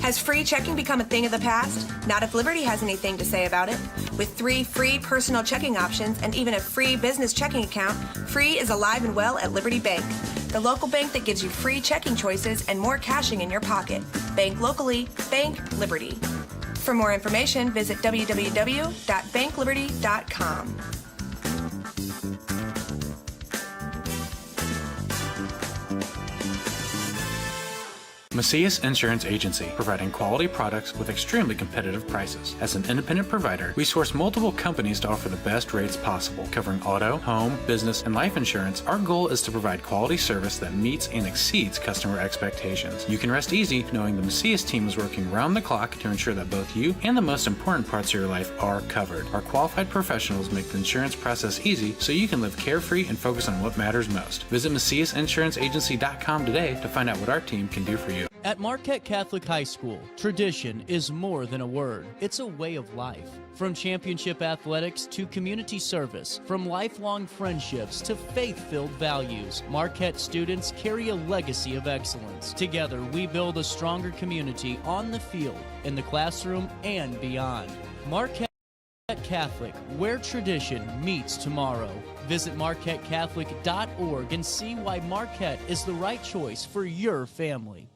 Has free checking become a thing of the past? Not if Liberty has anything to say about it. With 3 free personal checking options and even a free business checking account, free is alive and well at Liberty Bank, the local bank that gives you free checking choices and more cashing in your pocket. Bank locally, bank Liberty. For more information, visit www.bankliberty.com. Macias Insurance Agency, providing quality products with extremely competitive prices. As an independent provider, we source multiple companies to offer the best rates possible. Covering auto, home, business, and life insurance, our goal is to provide quality service that meets and exceeds customer expectations. You can rest easy knowing the Macias team is working round the clock to ensure that both you and the most important parts of your life are covered. Our qualified professionals make the insurance process easy so you can live carefree and focus on what matters most. Visit MaciasInsuranceAgency.com today to find out what our team can do for you. At Marquette Catholic High School, tradition is more than a word. It's a way of life. From championship athletics to community service, from lifelong friendships to faith-filled values, Marquette students carry a legacy of excellence. Together, we build a stronger community on the field, in the classroom, and beyond. Marquette Catholic, where tradition meets tomorrow. Visit MarquetteCatholic.org and see why Marquette is the right choice for your family.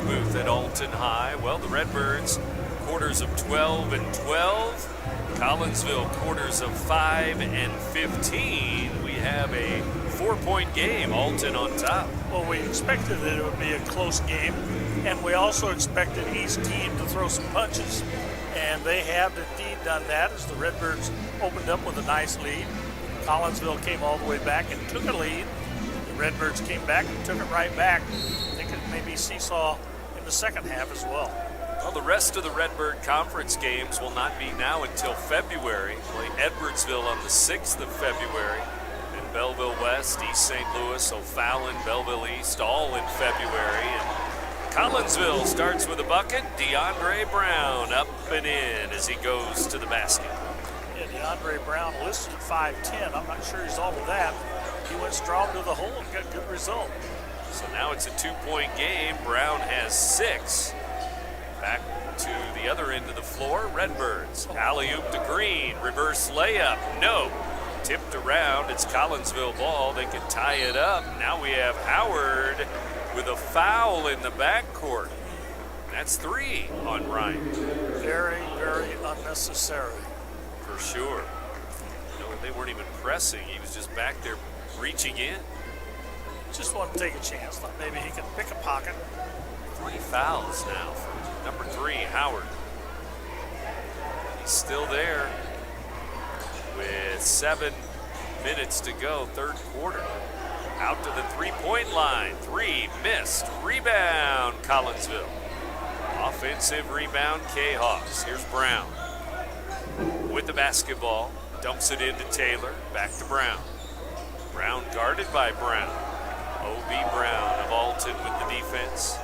Booth at Alton High. Well, the Redbirds, quarters of 12 and 12. Collinsville, quarters of 5 and 15. We have a 4-point game. Alton on top. Well, we expected that it would be a close game, and we also expected each team to throw some punches, and they have indeed done that as the Redbirds opened up with a nice lead. Collinsville came all the way back and took a lead. The Redbirds came back and took it right back. I think it maybe seesaw in the second half as well. Well, the rest of the Redbird Conference games will not be now until February. Play Edwardsville on the 6th of February. And Belleville West, East St. Louis, O'Fallon, Belleville East, all in February. And Collinsville starts with a bucket. DeAndre Brown up and in as he goes to the basket. Yeah, DeAndre Brown listed at 5'10". I'm not sure he's all of that. He went strong to the hole and got a good result. So now it's a 2-point game. Brown has 6. Back to the other end of the floor, Redbirds. Alley-oop to Green, reverse layup, no. Tipped around, it's Collinsville ball. They can tie it up. Now we have Howard with a foul in the backcourt. That's 3 on Ryan. Very, very unnecessary. For sure. You know, they weren't even pressing. He was just back there reaching in. Just wanted to take a chance. Thought maybe he could pick a pocket. 3 fouls now for number 3, Howard. He's still there with 7 minutes to go, third quarter. Out to the 3-point line. 3 missed. Rebound, Collinsville. Offensive rebound, Kahoks. Here's Brown with the basketball. Dumps it into Taylor. Back to Brown. Brown guarded by Brown. O.B. Brown of Alton with the defense.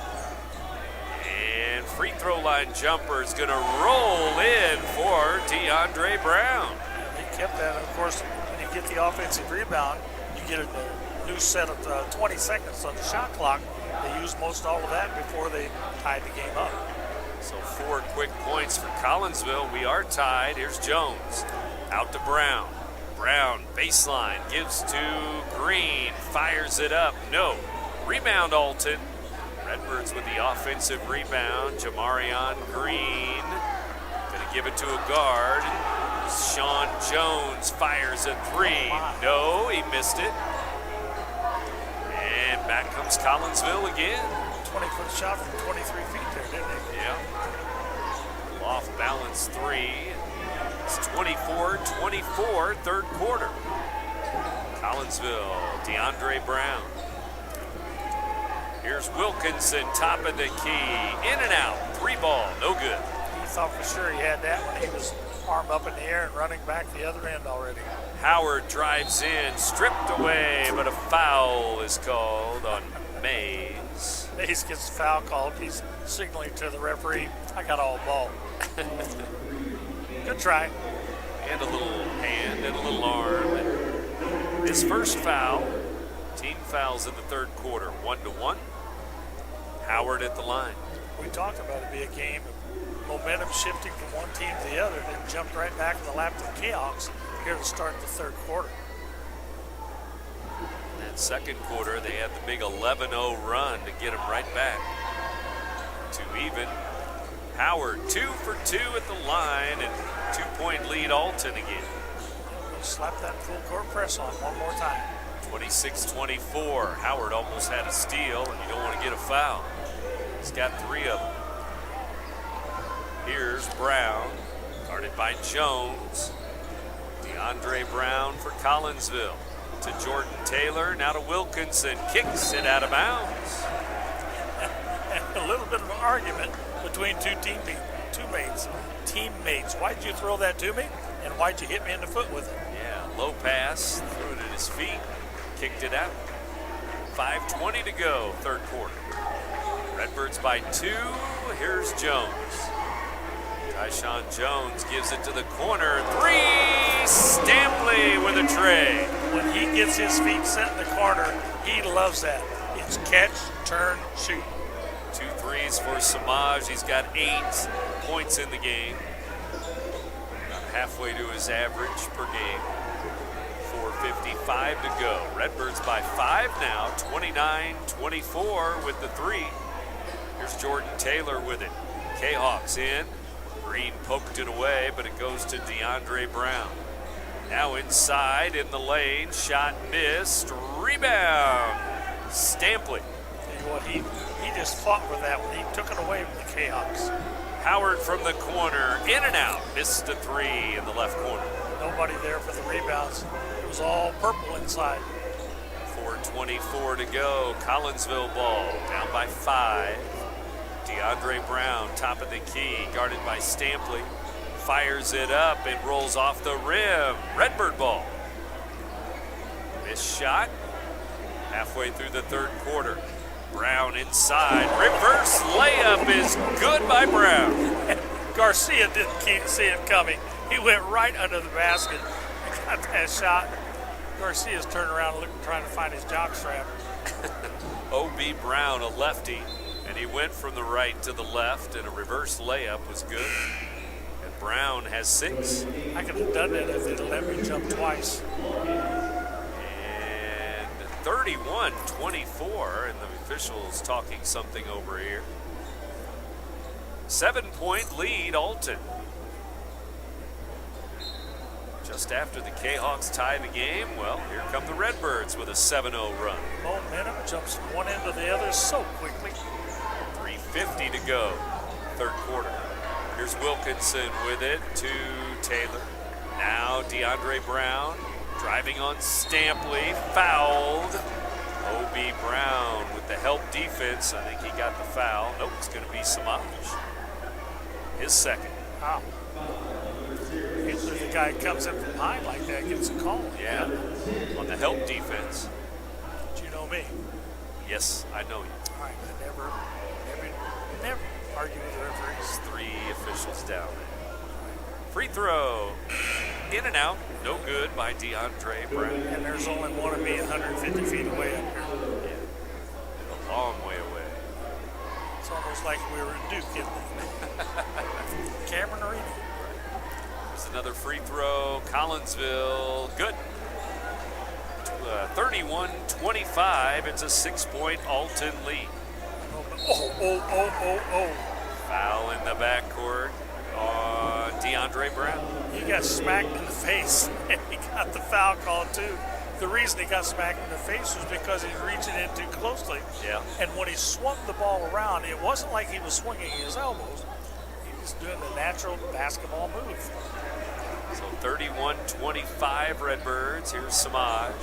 And free throw line jumper is going to roll in for DeAndre Brown. He kept that. And of course, when you get the offensive rebound, you get a new set of 20 seconds on the shot clock. They used most all of that before they tied the game up. So 4 quick points for Collinsville. We are tied. Here's Jones. Out to Brown. Brown, baseline, gives to Green, fires it up, no. Rebound, Alton. Redbirds with the offensive rebound. Jamarion Green give it to a guard. Sean Jones fires a three. No, he missed it. And back comes Collinsville again. 20-foot shot from 23 feet there, didn't he? Yeah. Off balance three. It's 24-24, third quarter. Collinsville, DeAndre Brown. Here's Wilkinson, top of the key. In and out, three ball, no good. He thought for sure he had that when he was arm up in the air and running back the other end already. Howard drives in, stripped away, but a foul is called on Mays. Mays gets a foul called. He's signaling to the referee, I got all ball. Good try. And a little hand and a little arm. And his first foul. Team fouls in the third quarter, 1-1. Howard at the line. We talked about it be a game of momentum shifting from one team to the other, then jumped right back in the lap to the Kahoks here to start the third quarter. In that second quarter, they had the big 11-0 run to get them right back to even. Howard 2 for 2 at the line, and 2-point lead Alton again. We'll slap that full court press on one more time. 26-24. Howard almost had a steal, and you don't want to get a foul. He's got 3 of them. Here's Brown, guarded by Jones. DeAndre Brown for Collinsville. To Jordan Taylor, now to Wilkinson. Kicks it out of bounds. A little bit of an argument between two teammates. Why'd you throw that to me? And why'd you hit me in the foot with it? Yeah, low pass, threw it at his feet, kicked it out. 5:20 to go, third quarter. Redbirds by 2. Here's Jones. Tyshawn Jones gives it to the corner. 3. Stampley with a tray. When he gets his feet set in the corner, he loves that. It's catch, turn, shoot. 2 threes for Samaj. He's got 8 points in the game. About halfway to his average per game. 4:55 to go. Redbirds by 5 now. 29-24 with the 3. Here's Jordan Taylor with it. Kahoks in. Green poked it away, but it goes to DeAndre Brown. Now inside in the lane. Shot missed. Rebound. Stampley. Tell you what, he just fought with that when he took it away from the Kahoks. Howard from the corner. In and out. Missed a 3 in the left corner. Nobody there for the rebounds. It was all purple inside. 4:24 to go. Collinsville ball. Down by 5. DeAndre Brown, top of the key, guarded by Stampley. Fires it up and rolls off the rim. Redbird ball. Missed shot. Halfway through the third quarter. Brown inside. Reverse layup is good by Brown. Garcia didn't see it coming. He went right under the basket and got that shot. Garcia's turning around trying to find his jock strap. O.B. Brown, a lefty. And he went from the right to the left, and a reverse layup was good. And Brown has 6. I could have done that if they'd let me jump twice. And 31-24, and the officials talking something over here. 7-point lead, Alton. Just after the Kahoks tie the game, well, here come the Redbirds with a 7-0 run. Momentum jumps from one end to the other so quickly. 3:50 to go, third quarter. Here's Wilkinson with it to Taylor. Now DeAndre Brown driving on Stampley, fouled. O.B. Brown with the help defense. I think he got the foul. Nope, it's going to be Samaj. His second. Wow. Usually the guy comes in from behind like that gets a call. Yeah, on the help defense. But you know me. Yes, I know you. All right, I never argue with the referees. 3 officials down. Free throw. In and out. No good by DeAndre Brown. And there's only one of me 150 feet away up here. Yeah. A long way away. It's almost like we were in Duke, isn't it? Cameron Arena. There's another free throw. Collinsville. Good. 31-25. It's a 6-point Alton lead. Oh. Foul in the backcourt on DeAndre Brown. He got smacked in the face, and he got the foul call too. The reason he got smacked in the face was because he's reaching in too closely. Yeah. And when he swung the ball around, it wasn't like he was swinging his elbows. He was doing the natural basketball move. So 31-25 Redbirds. Here's Samaj.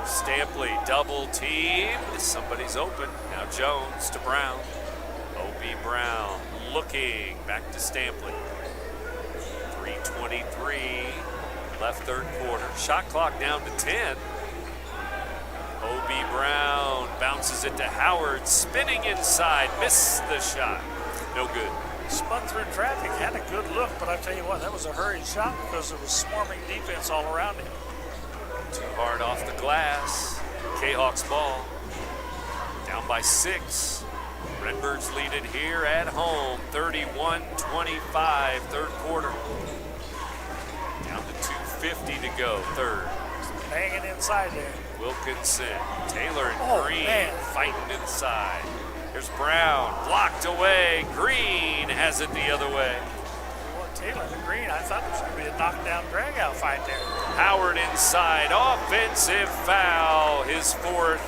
Stampley double teamed. Somebody's open. Now Jones to Brown. O.B. Brown looking back to Stampley. 3:23 left third quarter. Shot clock down to 10. O.B. Brown bounces it to Howard, spinning inside, missed the shot. No good. Spun through traffic, had a good look, but I tell you what, that was a hurried shot because there was swarming defense all around him. Too hard off the glass. Kahoks ball. Down by 6. Redbirds lead it here at home, 31-25, third quarter. Down to 2:50 to go, third. Hanging inside there. Wilkinson, Taylor and Green fighting inside. Here's Brown, blocked away. Green has it the other way. Well, Taylor and Green, I thought it was going to be a knockdown, drag-out fight there. Howard inside, offensive foul, his fourth,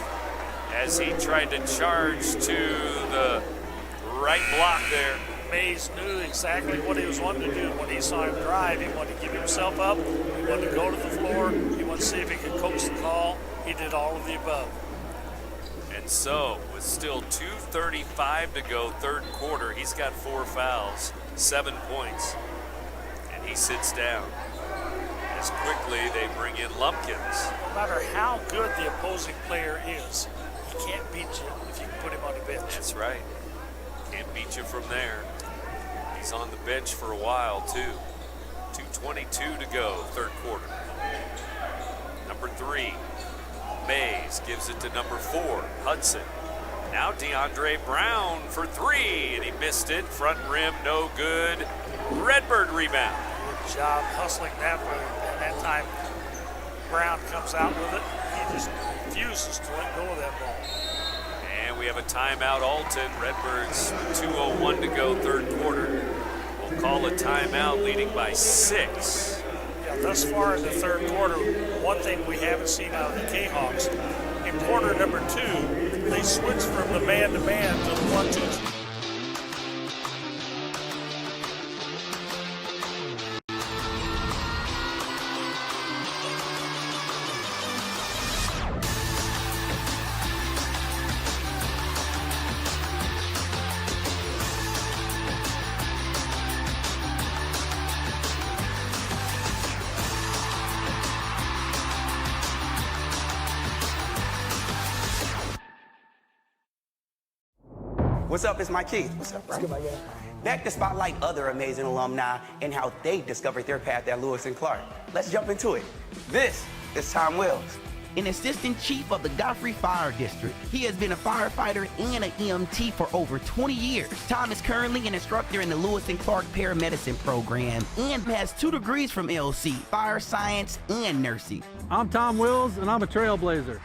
as he tried to charge to the right block there. Mays knew exactly what he was wanting to do when he saw him drive. He wanted to give himself up. He wanted to go to the floor. He wanted to see if he could coach the call. He did all of the above. And so, with still 2:35 to go, third quarter, he's got 4 fouls, 7 points, and he sits down. As quickly, they bring in Lumpkins. No matter how good the opposing player is, he can't beat you if you can put him on the bench. That's right. Can't beat you from there. He's on the bench for a while, too. 2:22 to go, third quarter. Number 3, Mays gives it to number 4, Hudson. Now DeAndre Brown for 3, and he missed it. Front rim, no good. Redbird rebound. Good job hustling that way. And that time, Brown comes out with it. He just refuses to let go of that ball. And we have a timeout, Alton. Redbirds, 2:01 to go, third quarter. We'll call a timeout, leading by 6. Yeah, thus far in the third quarter, one thing we haven't seen out of the Kahoks, in quarter number 2, they switched from the man-to-man to the 1-2. What's up, it's Mike Keith. What's up, bro? Back to spotlight other amazing alumni and how they discovered their path at Lewis and Clark. Let's jump into it. This is Tom Wells, an assistant chief of the Godfrey Fire District. He has been a firefighter and an EMT for over 20 years. Tom is currently an instructor in the Lewis and Clark paramedicine program and has 2 degrees from LC, fire science and nursing. I'm Tom Wills, and I'm a trailblazer.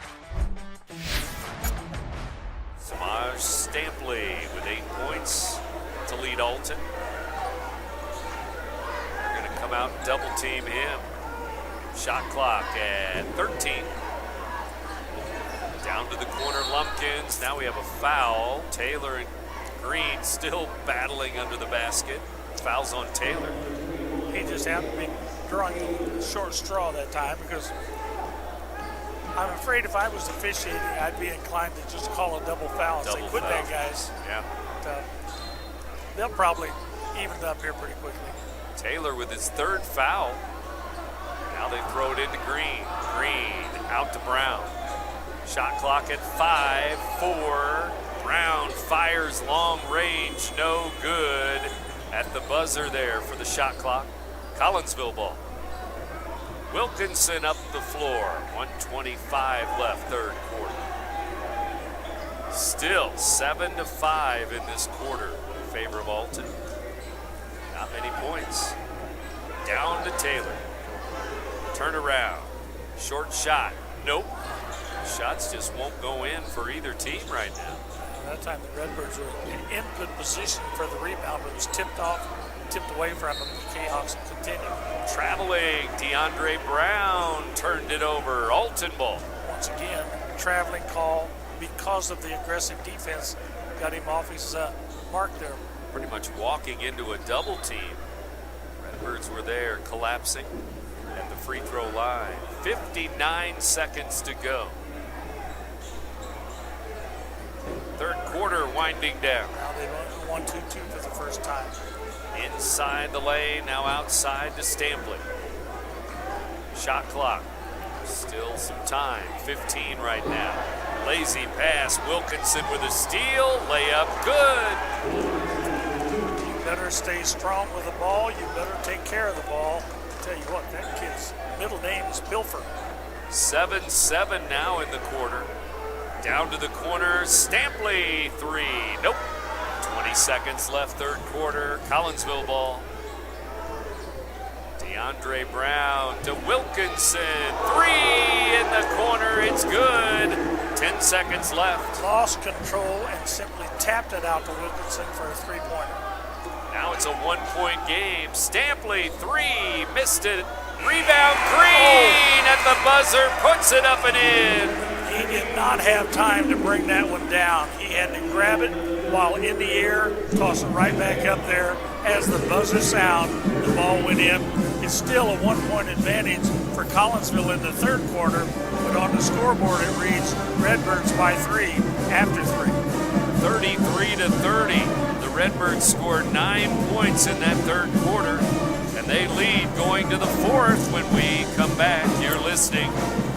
Samaj Stampley with 8 points to lead Alton. They're going to come out and double team him. Shot clock at 13. Down to the corner, Lumpkins. Now we have a foul. Taylor and Green still battling under the basket. Fouls on Taylor. He just happened to be drawing a short straw that time because I'm afraid if I was officiating, I'd be inclined to just call a double foul and say, quit that, guys. Yeah. But, they'll probably even it up here pretty quickly. Taylor with his 3rd foul. Now they throw it into Green. Green out to Brown. Shot clock at 5-4. Brown fires long range, no good. At the buzzer there for the shot clock. Collinsville ball. Wilkinson up the floor. 1:25 left, third quarter. Still 7-5 in this quarter in favor of Alton. Not many points. Down to Taylor. Turn around. Short shot. Nope. Shots just won't go in for either team right now. That time the Redbirds were in good position for the rebound, but it was tipped off tipped away from him. The Kahoks continue. Traveling, DeAndre Brown turned it over. Alton ball. Once again, traveling call because of the aggressive defense got him off his mark there. Pretty much walking into a double team. Redbirds were there collapsing at the free throw line. 59 seconds to go. Third quarter winding down. Now they won 2-2 for the first time. Inside the lane, now outside to Stampley. Shot clock. Still some time. 15 right now. Lazy pass. Wilkinson with a steal. Layup good. You better stay strong with the ball. You better take care of the ball. I'll tell you what, that kid's middle name is Pilfer. 7-7 now in the quarter. Down to the corner. Stampley, three. Nope. 20 seconds left, third quarter. Collinsville ball. DeAndre Brown to Wilkinson. Three in the corner. It's good. 10 seconds left. Lost control and simply tapped it out to Wilkinson for a three-pointer. Now it's a one-point game. Stampley, three. Missed it. Rebound, Green at the buzzer. Puts it up and in. He did not have time to bring that one down. He had to grab it while in the air, toss it right back up there. As the buzzer sound, the ball went in. It's still a one-point advantage for Collinsville in the third quarter, but on the scoreboard it reads Redbirds by 3 after 3. 33-30. The Redbirds scored 9 points in that third quarter, and they lead going to the fourth when we come back. You're listening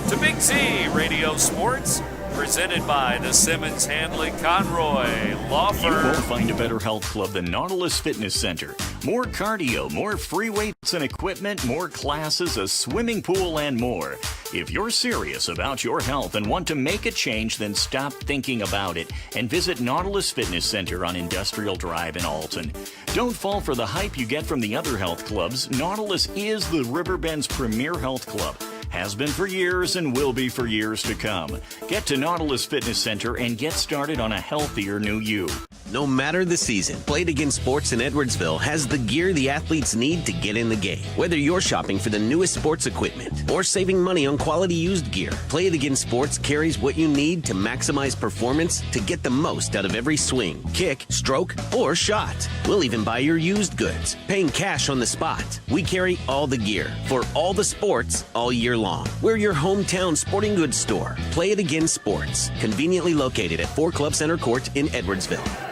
to Big Z Radio Sports, presented by the Simmons Handley Conroy Law Firm. You won't find a better health club than Nautilus Fitness Center. More cardio, more free weights and equipment, more classes, a swimming pool, and more. If you're serious about your health and want to make a change, then stop thinking about it and visit Nautilus Fitness Center on Industrial Drive in Alton. Don't fall for the hype you get from the other health clubs. Nautilus is the Riverbend's premier health club. Has been for years and will be for years to come. Get to Nautilus Fitness Center and get started on a healthier new you. No matter the season, Play It Again Sports in Edwardsville has the gear the athletes need to get in the game. Whether you're shopping for the newest sports equipment or saving money on quality used gear, Play It Again Sports carries what you need to maximize performance to get the most out of every swing, kick, stroke, or shot. We'll even buy your used goods, paying cash on the spot. We carry all the gear for all the sports all year long. We're your hometown sporting goods store. Play It Again Sports, conveniently located at 4 Club Center Court in Edwardsville.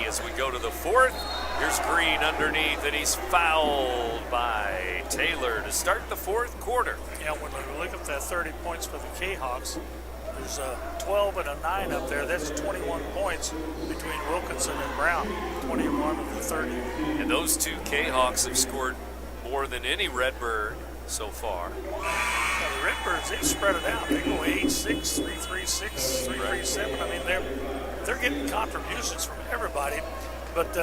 As we go to the fourth, here's Green underneath, and he's fouled by Taylor to start the fourth quarter. Yeah, when we look at that 30 points for the Kahoks, there's a 12 and a 9 up there. That's 21 points between Wilkinson and Brown, 21 of the 30. And those two Kahoks have scored more than any Redbird so far. Yeah, the Redbirds, they spread it out. They go 8-6, 3-3-6, 3-3-7. I mean, they're getting contributions from everybody, but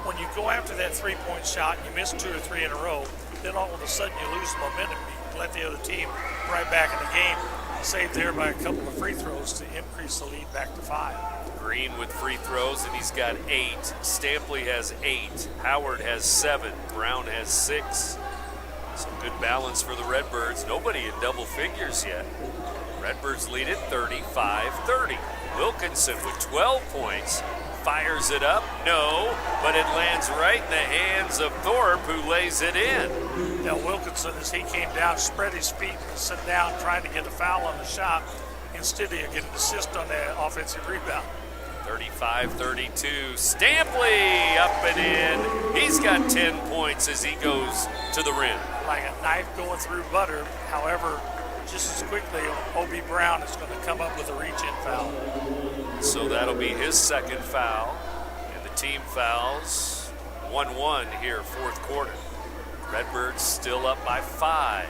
when you go after that three-point shot and you miss 2 or 3 in a row, then all of a sudden you lose momentum. You let the other team right back in the game, saved there by a couple of free throws to increase the lead back to 5. Green with free throws, and he's got 8. Stampley has 8. Howard has 7. Brown has 6. Some good balance for the Redbirds. Nobody in double figures yet. Redbirds lead it 35-30. Wilkinson with 12 points, fires it up, no, but it lands right in the hands of Thorpe, who lays it in. Now Wilkinson, as he came down, spread his feet and sat down trying to get a foul on the shot. Instead, he get an assist on the offensive rebound. 35-32, Stampley up and in. He's got 10 points as he goes to the rim. Like a knife going through butter, however, just as quickly, O.B. Brown is going to come up with a reach-in foul. So that'll be his second foul, and the team fouls 1-1 here, fourth quarter. Redbirds still up by 5.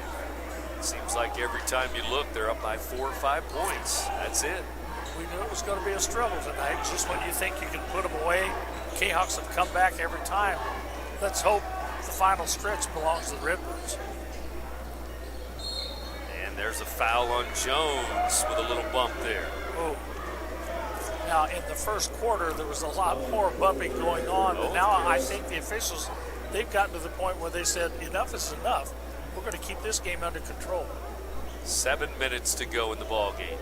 Seems like every time you look, they're up by 4 or 5 points. That's it. We knew it was going to be a struggle tonight. Just when you think you can put them away, Kahoks have come back every time. Let's hope the final stretch belongs to the Redbirds. And there's a foul on Jones with a little bump there. Oh. Now, in the first quarter, there was a lot more bumping going on, but now I think the officials, they've gotten to the point where they said, enough is enough. We're going to keep this game under control. 7 minutes to go in the ball game.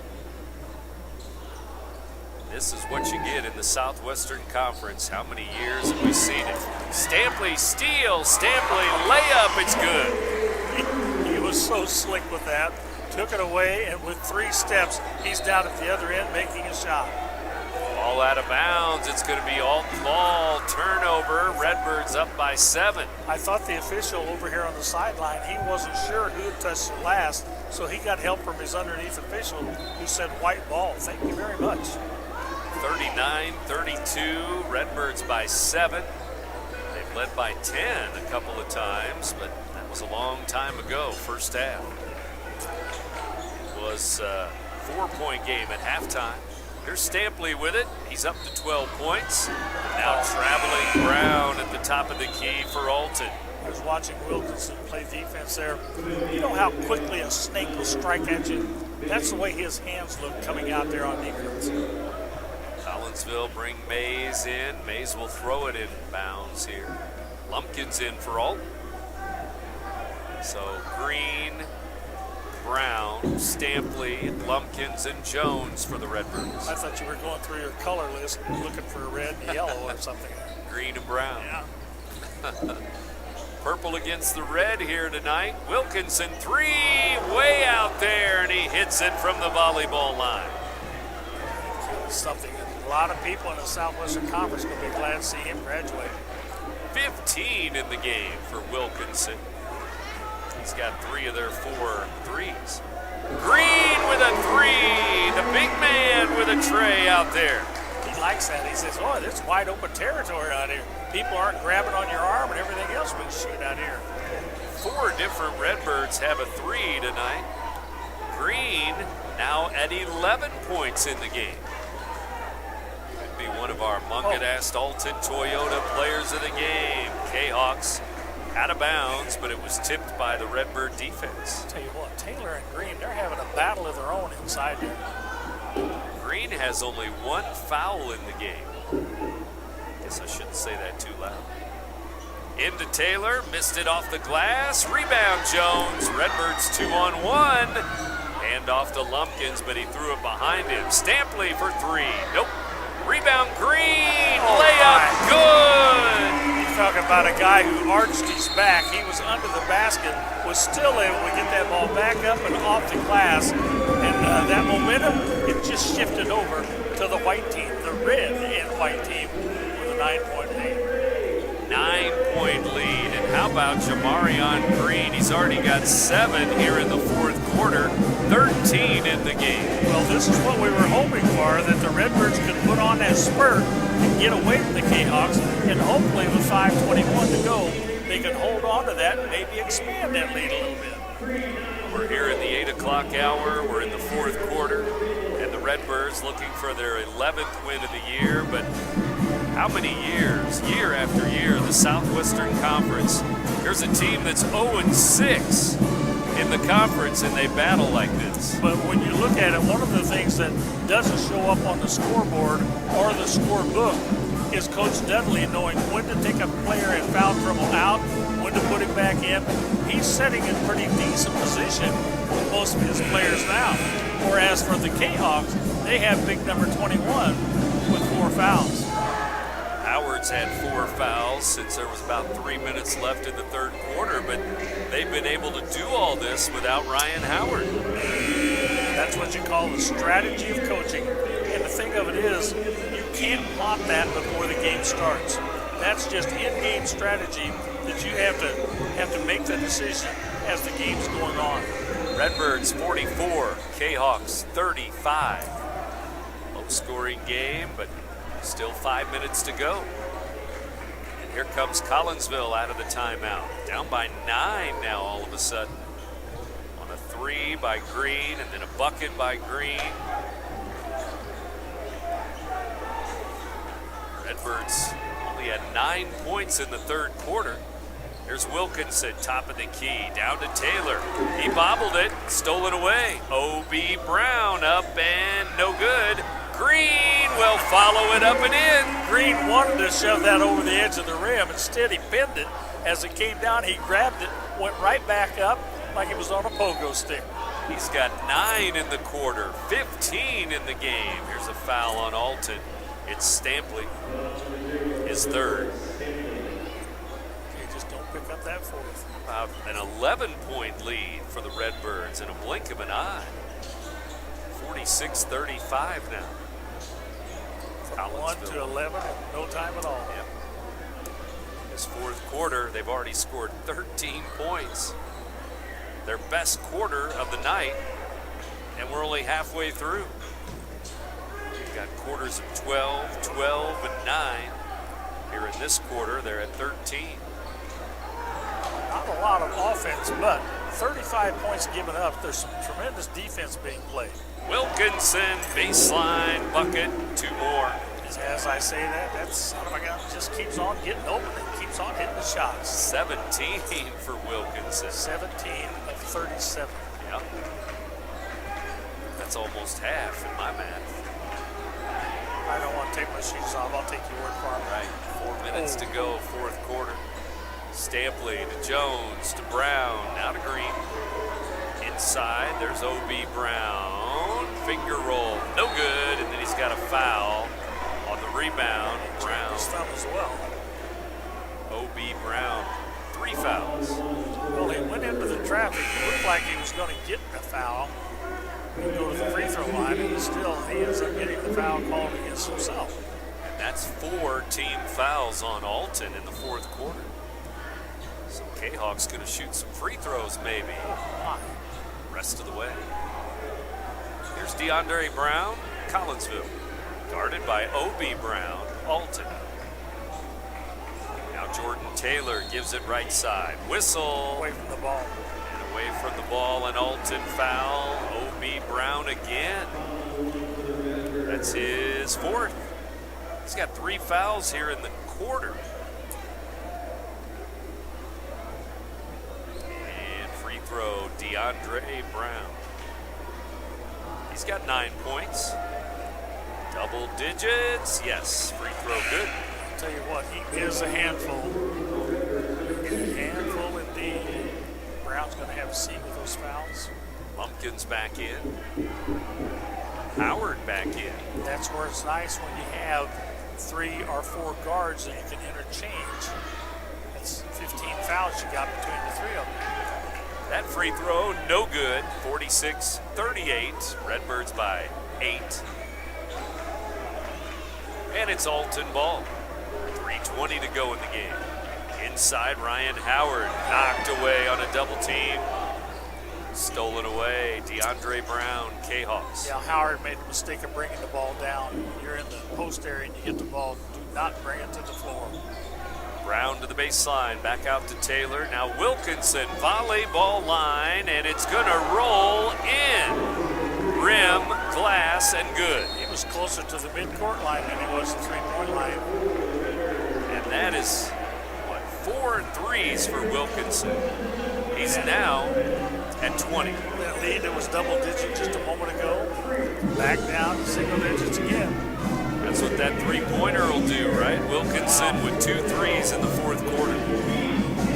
This is what you get in the Southwestern Conference. How many years have we seen it? Stampley steal, Stampley layup, it's good. He was so slick with that. Took it away, and with 3 steps, he's down at the other end making a shot. Ball out of bounds. It's going to be Alton ball. Turnover. Redbirds up by 7. I thought the official over here on the sideline, he wasn't sure who had touched it last, so he got help from his underneath official who said white ball. Thank you very much. 39-32. Redbirds by 7. They've led by 10 a couple of times, but that was a long time ago, first half. It was a 4-point game at halftime. Here's Stampley with it. He's up to 12 points. Now traveling Brown at the top of the key for Alton. I was watching Wilkinson play defense there. You know how quickly a snake will strike at you? That's the way his hands look coming out there on defense. Collinsville bring Mays in. Mays will throw it in bounds here. Lumpkins in for Alton. So Green, Brown, Stampley, Lumpkins, and Jones for the Redbirds. I thought you were going through your color list looking for red and yellow or something. Green and brown. Yeah. Purple against the red here tonight. Wilkinson 3, way out there, and he hits it from the volleyball line. Something that a lot of people in the Southwestern Conference will be glad to see him graduate. 15 in the game for Wilkinson. He's got 3 of their 4 threes. Green with a 3. The big man with a tray out there. He likes that. He says, oh, this is wide open territory out here. People aren't grabbing on your arm and everything else we shoot out here. 4 different Redbirds have a 3 tonight. Green now at 11 points in the game. Could be one of our Munganast Alton Toyota players of the game. Kahoks out of bounds, but it was tipped by the Redbird defense. I'll tell you what, Taylor and Green, they're having a battle of their own inside there. Green has only 1 foul in the game. Guess I shouldn't say that too loud. Into Taylor, missed it off the glass. Rebound Jones. Redbirds 2-on-1. Hand off to Lumpkins, but he threw it behind him. Stampley for 3. Nope. Rebound Green. Layup good. Talking about a guy who arched his back. He was under the basket, was still able to get that ball back up and off the glass. And that momentum, it just shifted over to the white team, the red and white team with a 9-point lead. 9-point lead. And how about Jamarion Green? He's already got 7 here in the 4th quarter, 13 in the game. Well, this is what we were hoping for, that the Redbirds could put on that spurt and get away from the Kahoks, and hopefully with 5:21 to go, they can hold on to that and maybe expand that lead a little bit. We're here in the 8 o'clock hour. We're in the 4th quarter, and the Redbirds looking for their 11th win of the year. But how many years, year after year, the Southwestern Conference, here's a team that's 0-6 in the conference, and they battle like this. But when you look at it, one of the things that doesn't show up on the scoreboard or the scorebook is Coach Dudley knowing when to take a player in foul trouble out, when to put him back in. He's setting in pretty decent position with most of his players now. Whereas for the Kahoks, they have big number 21 with 4 fouls. Howard's had 4 fouls since there was about 3 minutes left in the 3rd quarter, but they've been able to do all this without Ryan Howard. That's what you call the strategy of coaching. And the thing of it is, you can't plot that before the game starts. That's just in-game strategy that you have to make the decision as the game's going on. Redbirds 44, Kahoks 35. Low-scoring game, but still 5 minutes to go. And here comes Collinsville out of the timeout. Down by 9 now all of a sudden. On a 3 by Green and then a bucket by Green. Redbirds only had 9 points in the 3rd quarter. Here's Wilkinson, top of the key, down to Taylor. He bobbled it, stolen away. O.B. Brown up and no good. Green will follow it up and in. Green wanted to shove that over the edge of the rim. Instead, he pinned it. As it came down, he grabbed it, went right back up like it was on a pogo stick. He's got 9 in the quarter, 15 in the game. Here's a foul on Alton. It's Stampley, his third. You just don't pick up that fourth. About an 11-point lead for the Redbirds in a blink of an eye. 46-35 now. 1 to 11 in no time at all. Yep. This fourth quarter, they've already scored 13 points. Their best quarter of the night, and we're only halfway through. We've got quarters of 12, 12, and 9. Here in this quarter, they're at 13. Not a lot of offense, but 35 points given up. There's some tremendous defense being played. Wilkinson, baseline, bucket, 2 more. As I say that son of a gun just keeps on getting open and keeps on hitting the shots. 17 for Wilkinson. 17 of 37. Yep. That's almost half in my math. I don't want to take my shoes off. I'll take your word for it. Right. 4 minutes to go, fourth quarter. Stampley to Jones to Brown, now to Green. Inside, there's O.B. Brown. Finger roll, no good, and then he's got a foul on the rebound. Brown. His thumb as well. O.B. Brown, 3 fouls. Well, he went into the traffic. It looked like he was going to get the foul. He'd go to the free throw line, and still he ends up getting the foul called against himself. And that's 4 team fouls on Alton in the fourth quarter. So Kahoks going to shoot some free throws maybe. Rest of the way. Here's DeAndre Brown, Collinsville. Guarded by O.B. Brown, Alton. Now Jordan Taylor gives it right side. Whistle. Away from the ball. And away from the ball, an Alton foul. O.B. Brown again. That's his fourth. He's got 3 fouls here in the quarter. And free throw, DeAndre Brown. He's got 9 points. Double digits, yes, free throw good. I'll tell you what, he is a handful. A handful indeed. Brown's going to have a seat with those fouls. Lumpkin's back in. Howard back in. That's where it's nice when you have 3 or 4 guards that you can interchange. That's 15 fouls you got between the 3 of them. That free throw, no good. 46-38. Redbirds by 8. And it's Alton ball. 3:20 to go in the game. Inside, Ryan Howard knocked away on a double team. Stolen away, DeAndre Brown, Kahoks. Yeah, Howard made the mistake of bringing the ball down. You're in the post area and you get the ball. Do not bring it to the floor. Brown to the baseline, back out to Taylor. Now Wilkinson, volleyball line, and it's gonna roll in. Rim, glass, and good. He was closer to the midcourt line than he was the three-point line. And that is, 4 threes for Wilkinson. He's now at 20. That lead that was double digit just a moment ago, back down to single digits again. That's what that three-pointer will do, right? Wilkinson with 2 threes in the fourth quarter.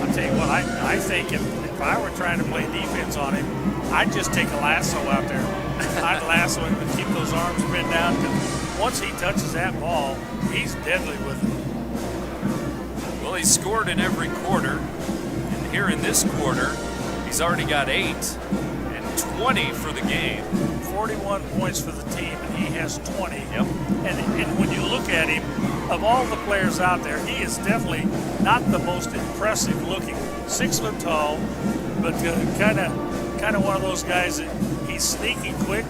I'll tell you what, I think if I were trying to play defense on him, I'd just take a lasso out there. I'd lasso him and keep those arms pinned down, because once he touches that ball, he's deadly with it. Well, he scored in every quarter, and here in this quarter, he's already got 8 and 20 for the game. 41 points for the team, and he has 20. Yep. And when you look at him, of all the players out there, he is definitely not the most impressive looking. 6 foot tall, but kind of one of those guys that he's sneaky quick.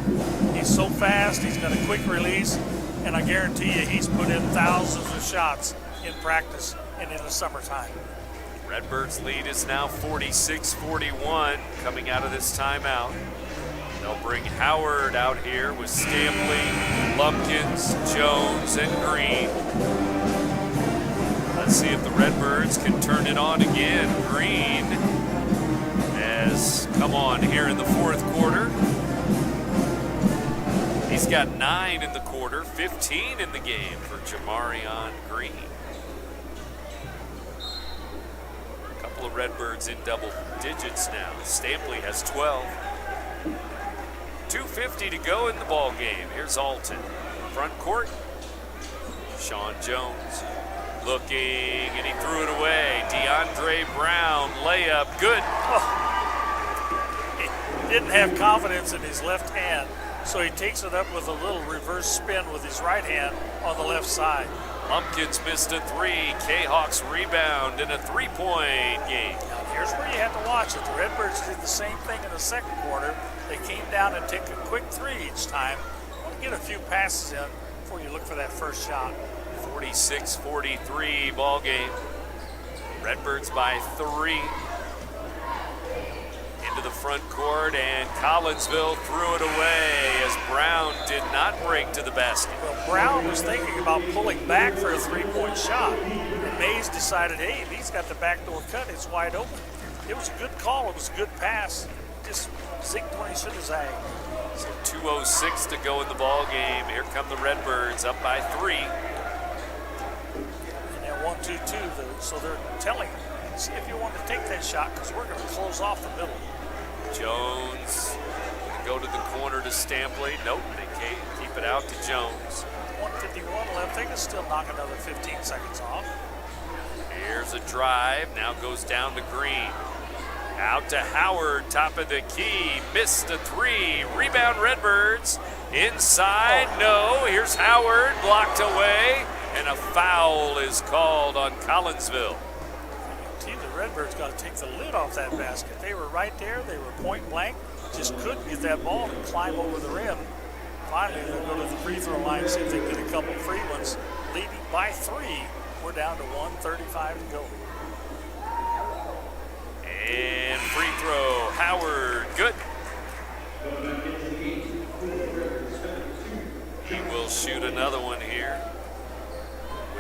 He's so fast. He's got a quick release, and I guarantee you, he's put in thousands of shots in practice and in the summertime. Redbirds' lead is now 46-41 coming out of this timeout. They'll bring Howard out here with Stampley, Lumpkins, Jones, and Green. Let's see if the Redbirds can turn it on again. Green has come on here in the fourth quarter. He's got 9 in the quarter, 15 in the game for Jamarion Green. A couple of Redbirds in double digits now. Stampley has 12. 2:50 to go in the ball game. Here's Alton. Front court. Sean Jones looking, and he threw it away. DeAndre Brown, layup, good. Oh. He didn't have confidence in his left hand, so he takes it up with a little reverse spin with his right hand on the left side. Lumpkins missed a 3. Kahoks rebound in a 3-point game. Now here's where you have to watch it. The Redbirds did the same thing in the second quarter. They came down and take a quick 3 each time. You want to get a few passes in before you look for that first shot. 46-43 ball game. Redbirds by 3. Into the front court, and Collinsville threw it away as Brown did not break to the basket. Well, Brown was thinking about pulling back for a 3-point shot, and Mays decided, hey, he's got the backdoor cut, it's wide open. It was a good call, it was a good pass. Just zigged when he should have zagged. So 2:06 to go in the ball game. Here come the Redbirds up by 3. And they're 1-2-2, so they're telling him, see if you want to take that shot because we're going to close off the middle. Jones going to go to the corner to Stampley. Nope, they keep it out to Jones. 1:51 left. They can still knock another 15 seconds off. Here's a drive. Now goes down to Green. Out to Howard, top of the key. Missed a 3. Rebound Redbirds. Inside, no. Here's Howard, blocked away. And a foul is called on Collinsville. The Redbirds got to take the lid off that basket. They were right there. They were point blank. Just couldn't get that ball to climb over the rim. Finally, they'll go to the free throw line, see if they get a couple free ones. Leading by 3. We're down to 1:35 to go. And free throw. Howard, good. He will shoot another one here.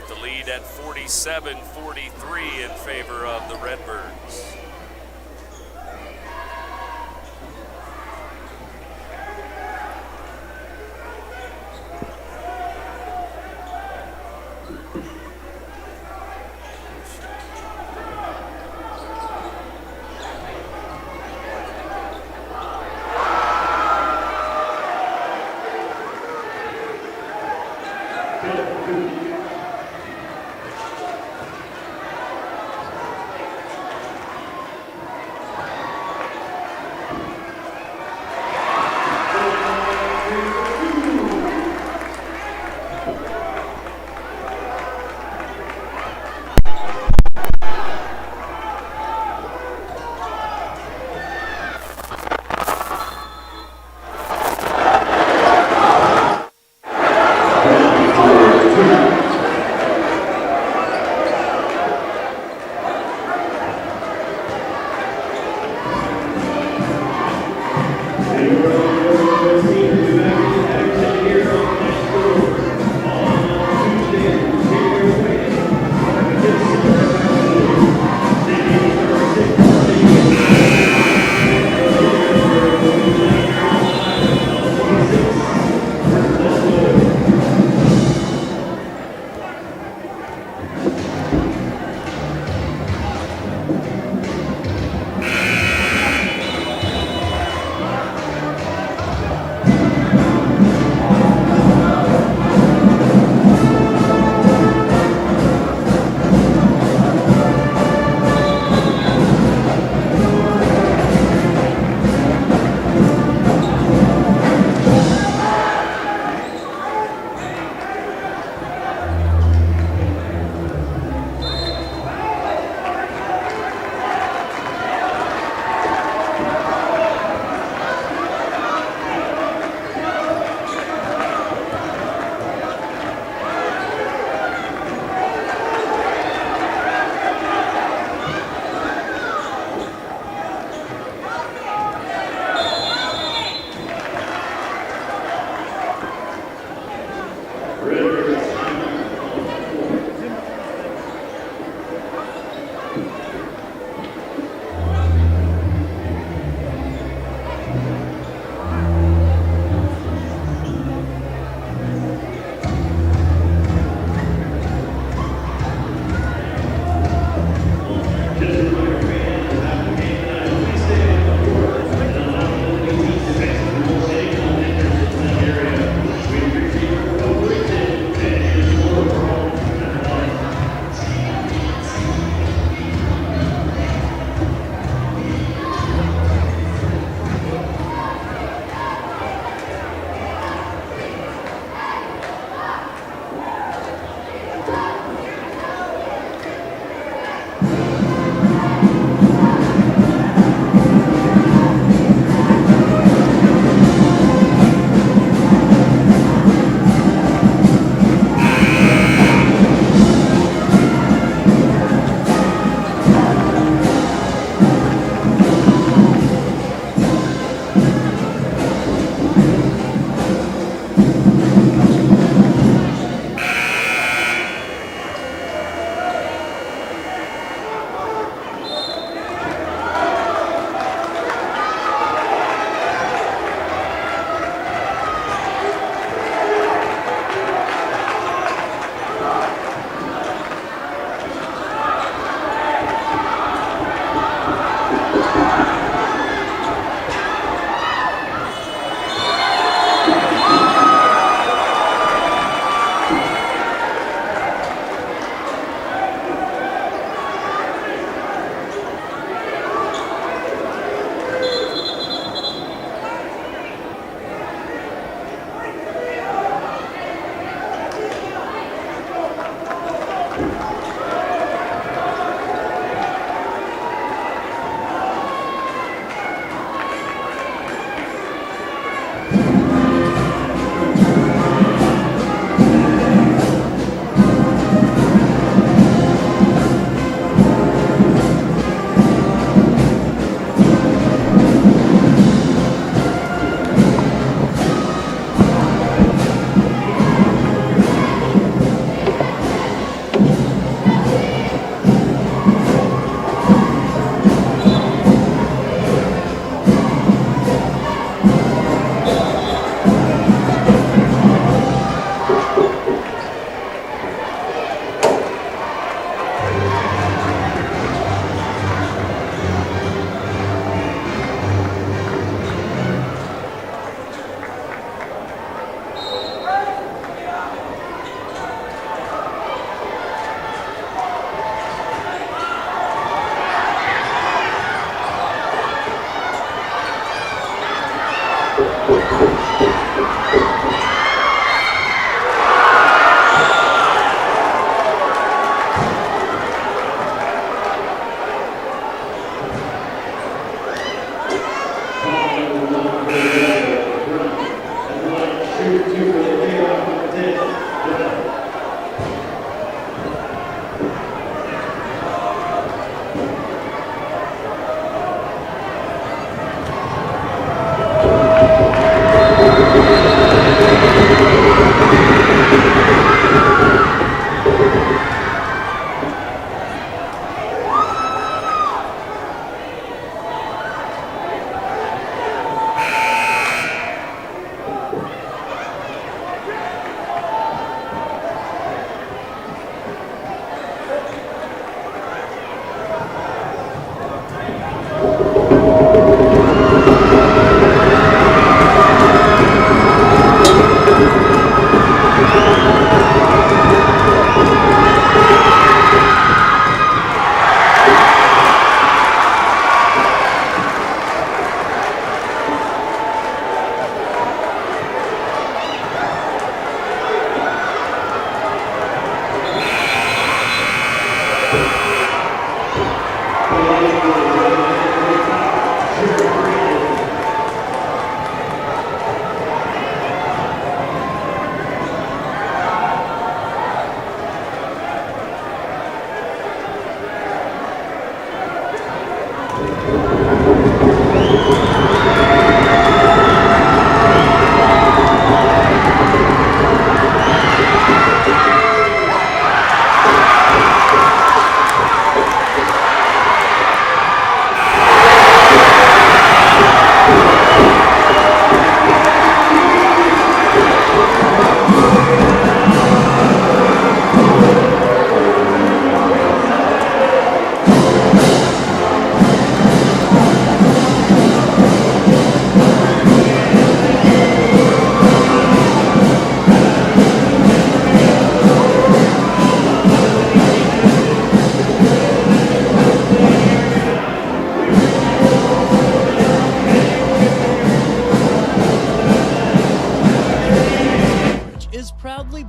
The lead at 47-43 in favor of the Redbirds.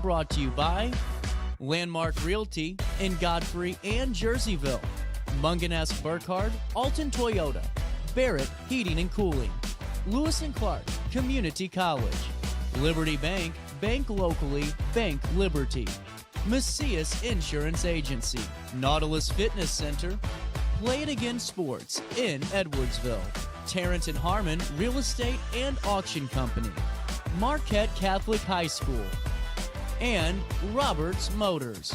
Brought to you by Landmark Realty in Godfrey and Jerseyville, Mungan Burkhardt, Alton Toyota, Barrett Heating and Cooling, Lewis and Clark Community College, Liberty Bank, bank locally, bank Liberty, Macias Insurance Agency, Nautilus Fitness Center, Play It Again Sports in Edwardsville, Terrence and Harmon Real Estate and Auction Company, Marquette Catholic High School, and Roberts Motors.